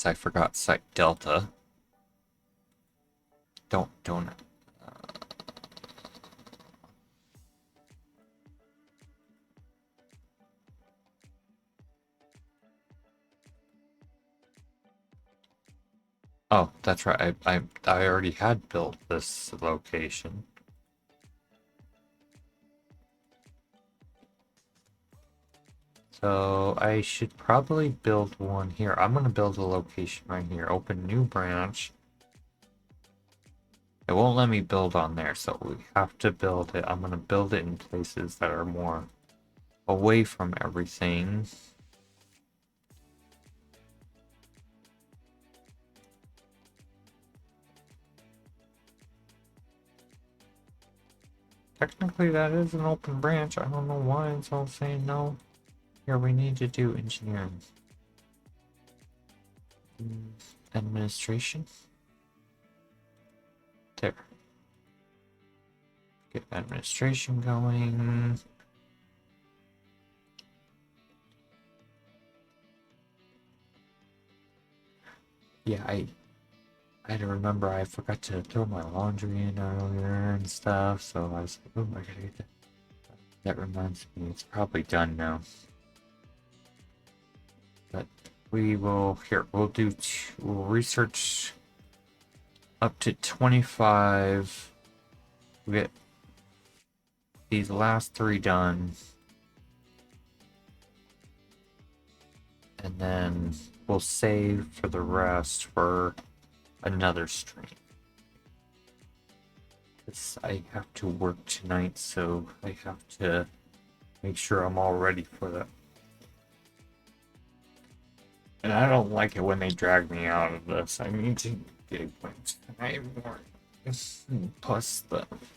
I forgot site Delta. Don't. Oh, that's right. I already had built this location. So I should probably build one here. I'm gonna build a location right here. Open new branch. It won't let me build on there, so we have to build it. I'm gonna build it in places that are more away from everything. Technically, that is an open branch. I don't know why it's all saying no. Here, we need to do engineering. Administration. There. Get administration going. Yeah, I had to remember I forgot to throw my laundry in earlier and stuff, so I was like, oh, I gotta get that. That reminds me, it's probably done now. But we'll we'll research up to 25. We get these last 3 done. And then we'll save for the rest for another stream. Because I have to work tonight, so I have to make sure I'm all ready for that. And I don't like it when they drag me out of this. I need to get points. Plus,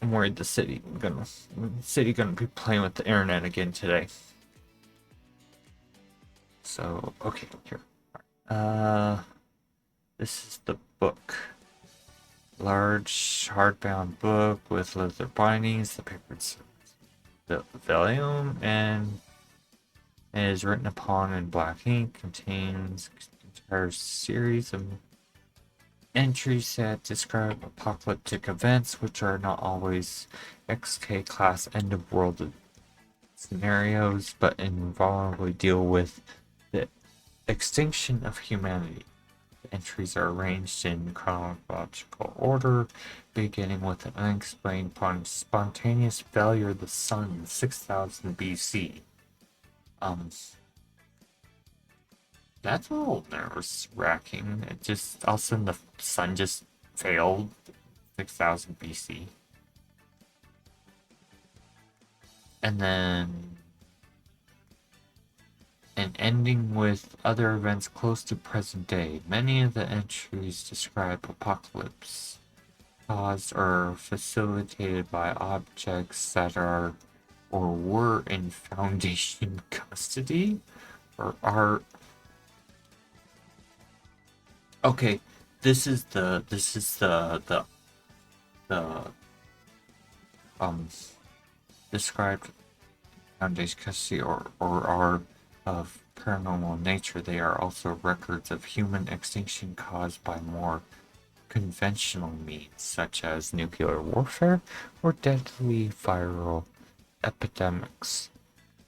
I'm worried the city gonna be playing with the internet again today. So okay, here. This is the book. Large hardbound book with leather bindings. The paper is the vellum and is written upon in black ink. Contains an entire series of entries that describe apocalyptic events, which are not always XK class end of world scenarios, but invariably deal with the extinction of humanity. The entries are arranged in chronological order, beginning with an unexplained spontaneous failure of the sun in 6000 BC. That's a little nervous wracking. It just all of a sudden the sun just failed 6000 BC. And then and ending with other events close to present day. Many of the entries describe apocalypse caused or facilitated by objects that are or were in Foundation custody or are. Okay, this is the um described Foundation custody or are of paranormal nature. They are also records of human extinction caused by more conventional means, such as nuclear warfare or deadly viral epidemics.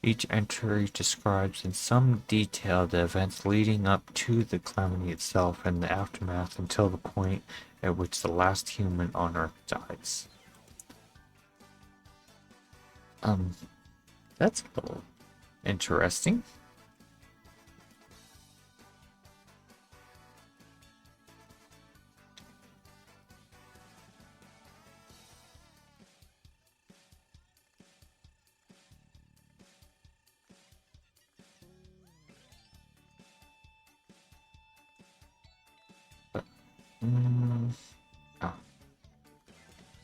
Each entry describes in some detail the events leading up to the calamity itself and the aftermath until the point at which the last human on Earth dies. That's a little interesting. Oh.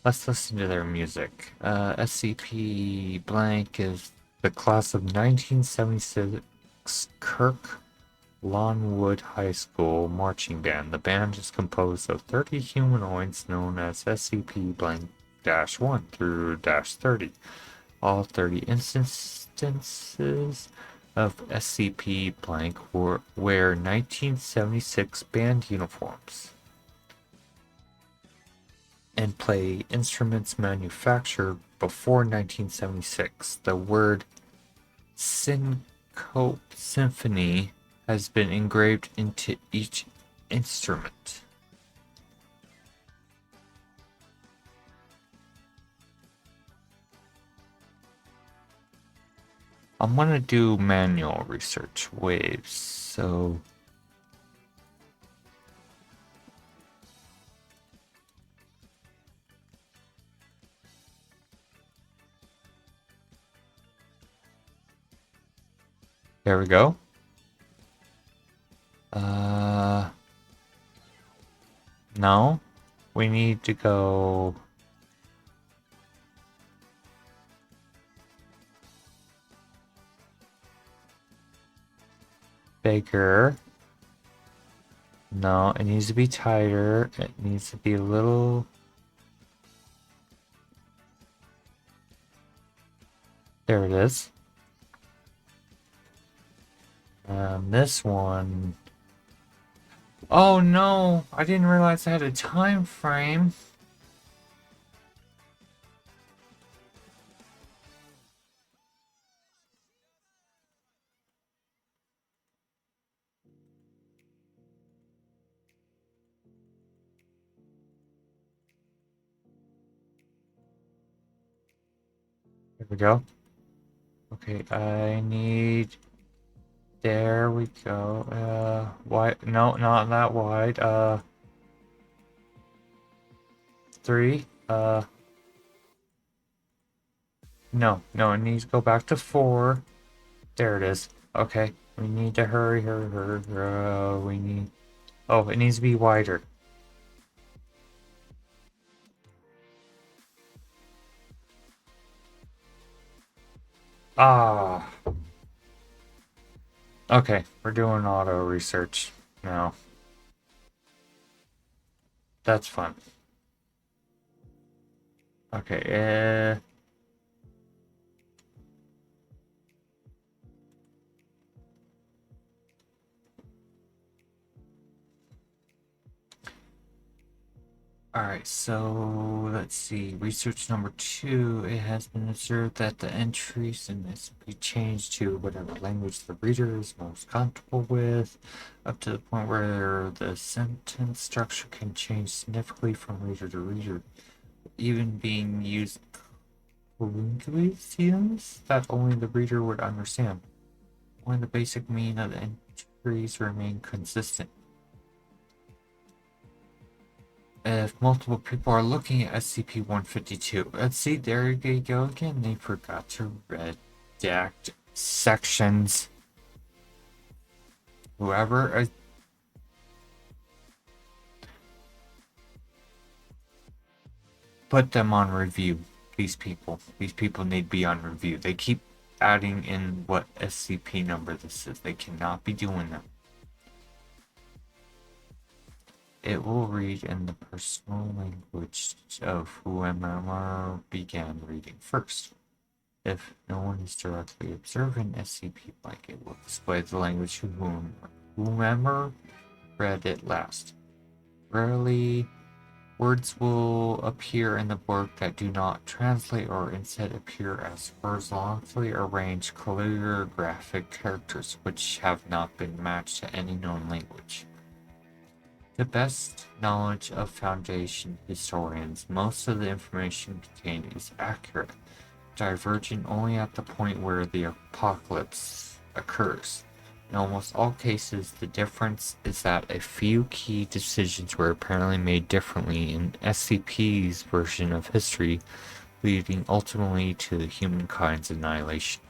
Let's listen to their music. SCP Blank is the class of 1976 Kirk Lawnwood High School marching band. The band is composed of 30 humanoids known as SCP Blank -1 through -30. All 30 instances of SCP Blank wear 1976 band uniforms and play instruments manufactured before 1976. The word Syncope Symphony has been engraved into each instrument. I'm gonna do manual research waves, so there we go. No, we need to go. Bigger. No, it needs to be tighter. It needs to be a little... There it is. This one... Oh no! I didn't realize I had a time frame. There we go. Okay, I need... There we go. Wide? No, not that wide. 3. No, it needs to go back to 4. There it is. Okay, we need to hurry. We need... Oh, it needs to be wider. Ah. Okay, we're doing auto research now. That's fun. Okay, Alright, so let's see. Research number 2. It has been observed that the entries in this be changed to whatever language the reader is most comfortable with, up to the point where the sentence structure can change significantly from reader to reader, even being used linguistics that only the reader would understand. Only the basic meaning of the entries remain consistent. If multiple people are looking at SCP-152, let's see, there you go again. They forgot to redact sections. Whoever put them on review. These people need to be on review. They keep adding in what SCP number this is. They cannot be doing that. It will read in the personal language of whoever began reading first. If no one is directly observing SCP blank, it will display the language of whomever read it last. Rarely, words will appear in the book that do not translate or instead appear as horizontally arranged calligraphic characters which have not been matched to any known language. The best knowledge of Foundation historians, most of the information contained is accurate, diverging only at the point where the apocalypse occurs. In almost all cases, the difference is that a few key decisions were apparently made differently in SCP's version of history, leading ultimately to humankind's annihilation.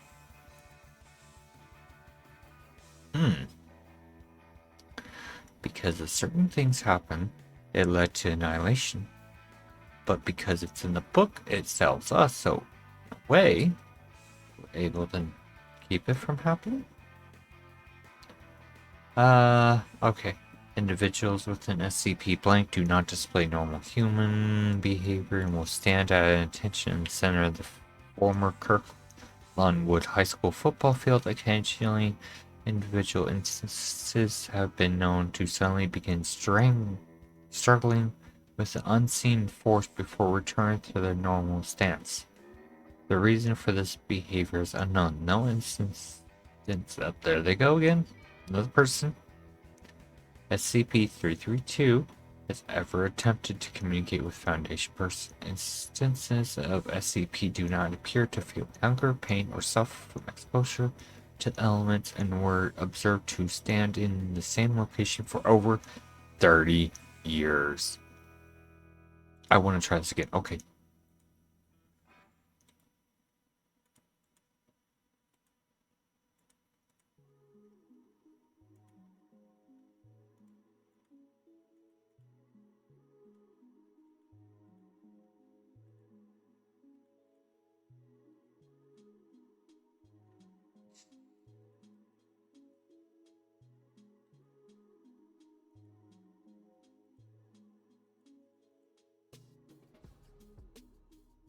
Because if certain things happen, it led to annihilation. But because it's in the book, it tells us, so in a way, we're able to keep it from happening? Okay. Individuals with an SCP blank do not display normal human behavior and will stand at attention in the center of the former Kirklandwood High School football field. Occasionally, individual instances have been known to suddenly begin struggling with the unseen force before returning to their normal stance. The reason for this behavior is unknown. No instance up there they go again. Another person. SCP-332 has ever attempted to communicate with Foundation persons. Instances of SCP do not appear to feel hunger, pain, or suffer from exposure to elements and were observed to stand in the same location for over 30 years. I want to try this again. Okay.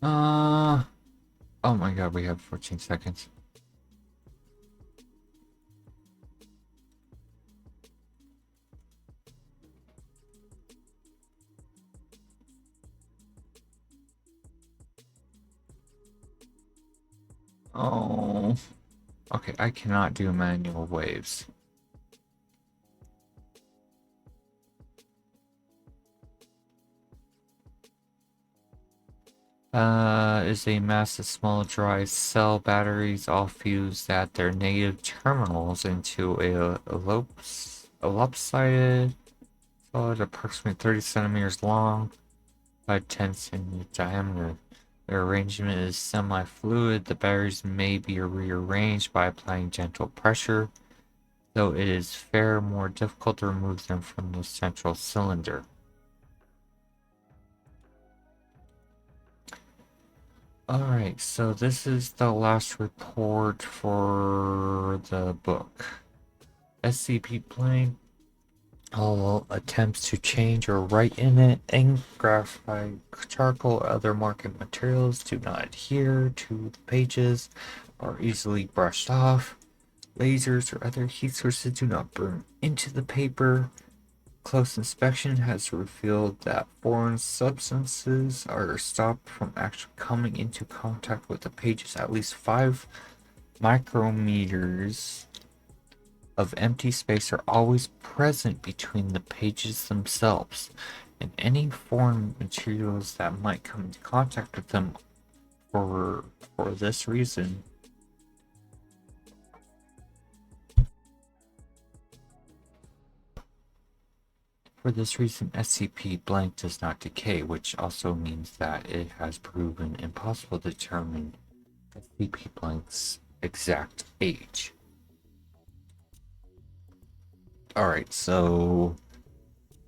Oh my god, we have 14 seconds. Oh. Okay, I cannot do manual waves. Is a mass of small dry cell batteries all fused at their native terminals into a lopsided solid approximately 30 centimeters long by 10 centimeters diameter. Their arrangement is semi-fluid. The batteries may be rearranged by applying gentle pressure, though it is far more difficult to remove them from the central cylinder. Alright, so this is the last report for the book. SCP-Blank, all attempts to change or write in it, ink, graphite, charcoal, or other marking materials do not adhere to the pages, are easily brushed off. Lasers or other heat sources do not burn into the paper. Close inspection has revealed that foreign substances are stopped from actually coming into contact with the pages. At least 5 micrometers of empty space are always present between the pages themselves, and any foreign materials that might come into contact with them for this reason SCP-Blank does not decay, which also means that it has proven impossible to determine SCP-Blank's exact age. Alright, so...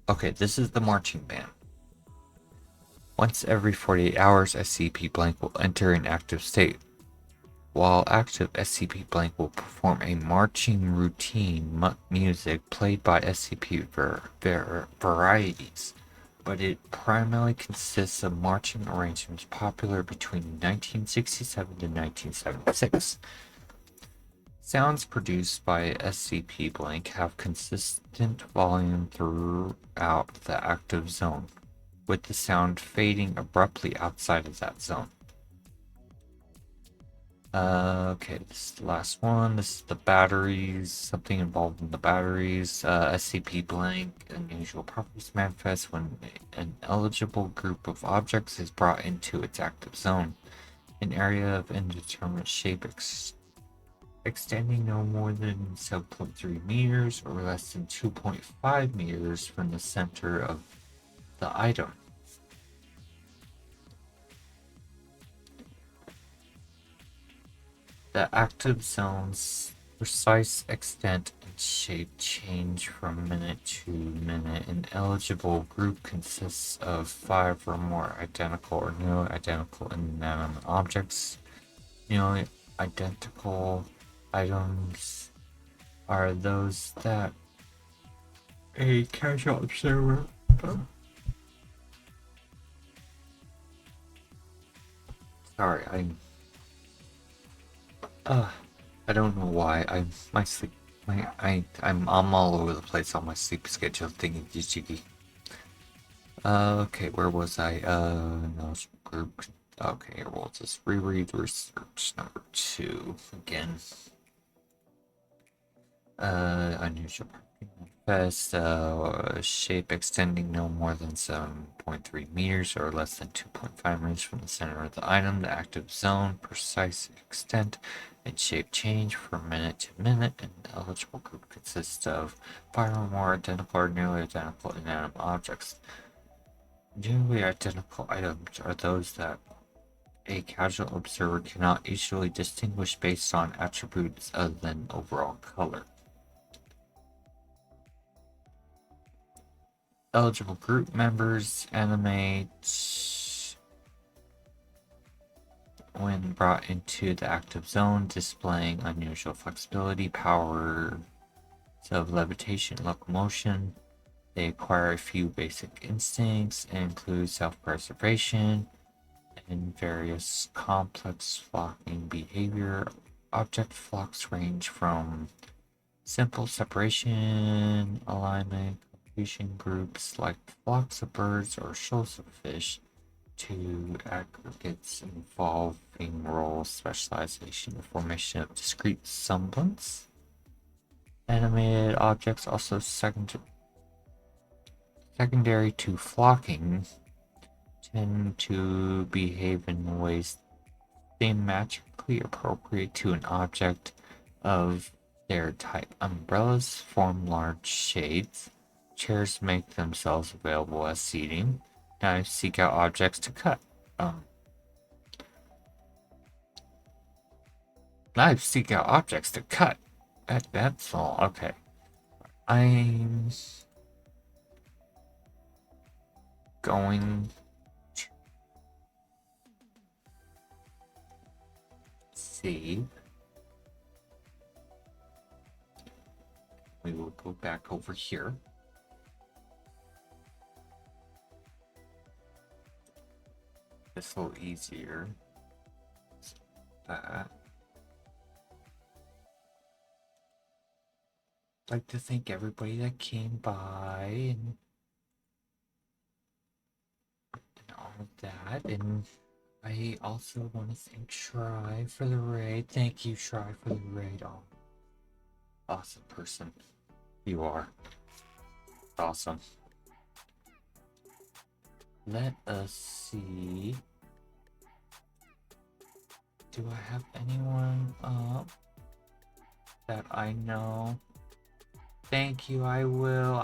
Okay, this is the marching band. Once every 48 hours, SCP-Blank will enter an active state. While active, SCP-Blank will perform a marching routine music played by SCP varieties, but it primarily consists of marching arrangements popular between 1967 to 1976. Sounds produced by SCP-Blank have consistent volume throughout the active zone, with the sound fading abruptly outside of that zone. Okay, this is the last one. This is the batteries. Something involved in the batteries. SCP-Blank unusual properties manifest when an eligible group of objects is brought into its active zone. An area of indeterminate shape extending no more than 7.3 meters or less than 2.5 meters from the center of the item. The active zone's precise extent and shape change from minute to minute. An eligible group consists of 5 or more identical or nearly identical inanimate objects. Nearly identical items are those that a casual observer sorry, I don't know why. I'm all over the place on my sleep schedule thinking jiggy. Okay, where was I? No, group. Okay, we'll just reread research number 2 again. Unusual manifest, shape extending no more than 7.3 meters or less than 2.5 meters from the center of the item. The active zone, precise extent, and shape change from minute to minute. An eligible group consists of 5 or more identical or nearly identical inanimate objects. Nearly identical items are those that a casual observer cannot easily distinguish based on attributes other than overall color. Eligible group members animate when brought into the active zone, displaying unusual flexibility, powers of levitation, locomotion. They acquire a few basic instincts and include self-preservation in various complex flocking behavior. Object flocks range from simple separation, alignment, confusion groups like flocks of birds or shoals of fish, to aggregates involving role specialization, the formation of discrete semblance. Animated objects also secondary to flocking tend to behave in ways thematically appropriate to an object of their type. Umbrellas form large shades. Chairs make themselves available as seating. Knives seek out objects to cut. Knives seek out objects to cut. That's all. Okay. I'm going to save. We will go back over here. It's a little easier. That. I'd like to thank everybody that came by and all of that. And I also want to thank Shry for the raid. Thank you, Shry, for the raid. Oh, awesome person. You are. Awesome. Let us see. Do I have anyone up that I know? Thank you. I will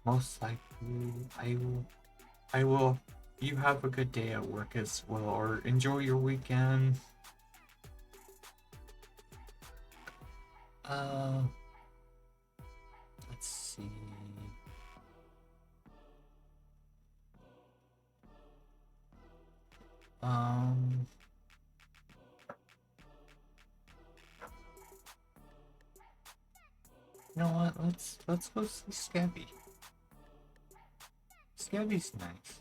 most likely. I will. You have a good day at work as well, or enjoy your weekend. Let's see. You know what? Let's go see Scabby. Scabby's nice.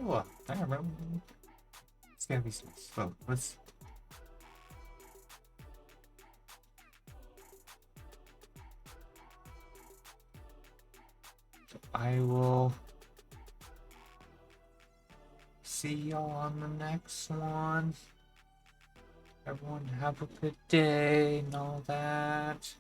Oh, I remember. Scabby's nice. So let's. I will see y'all on the next one. Everyone have a good day and all that.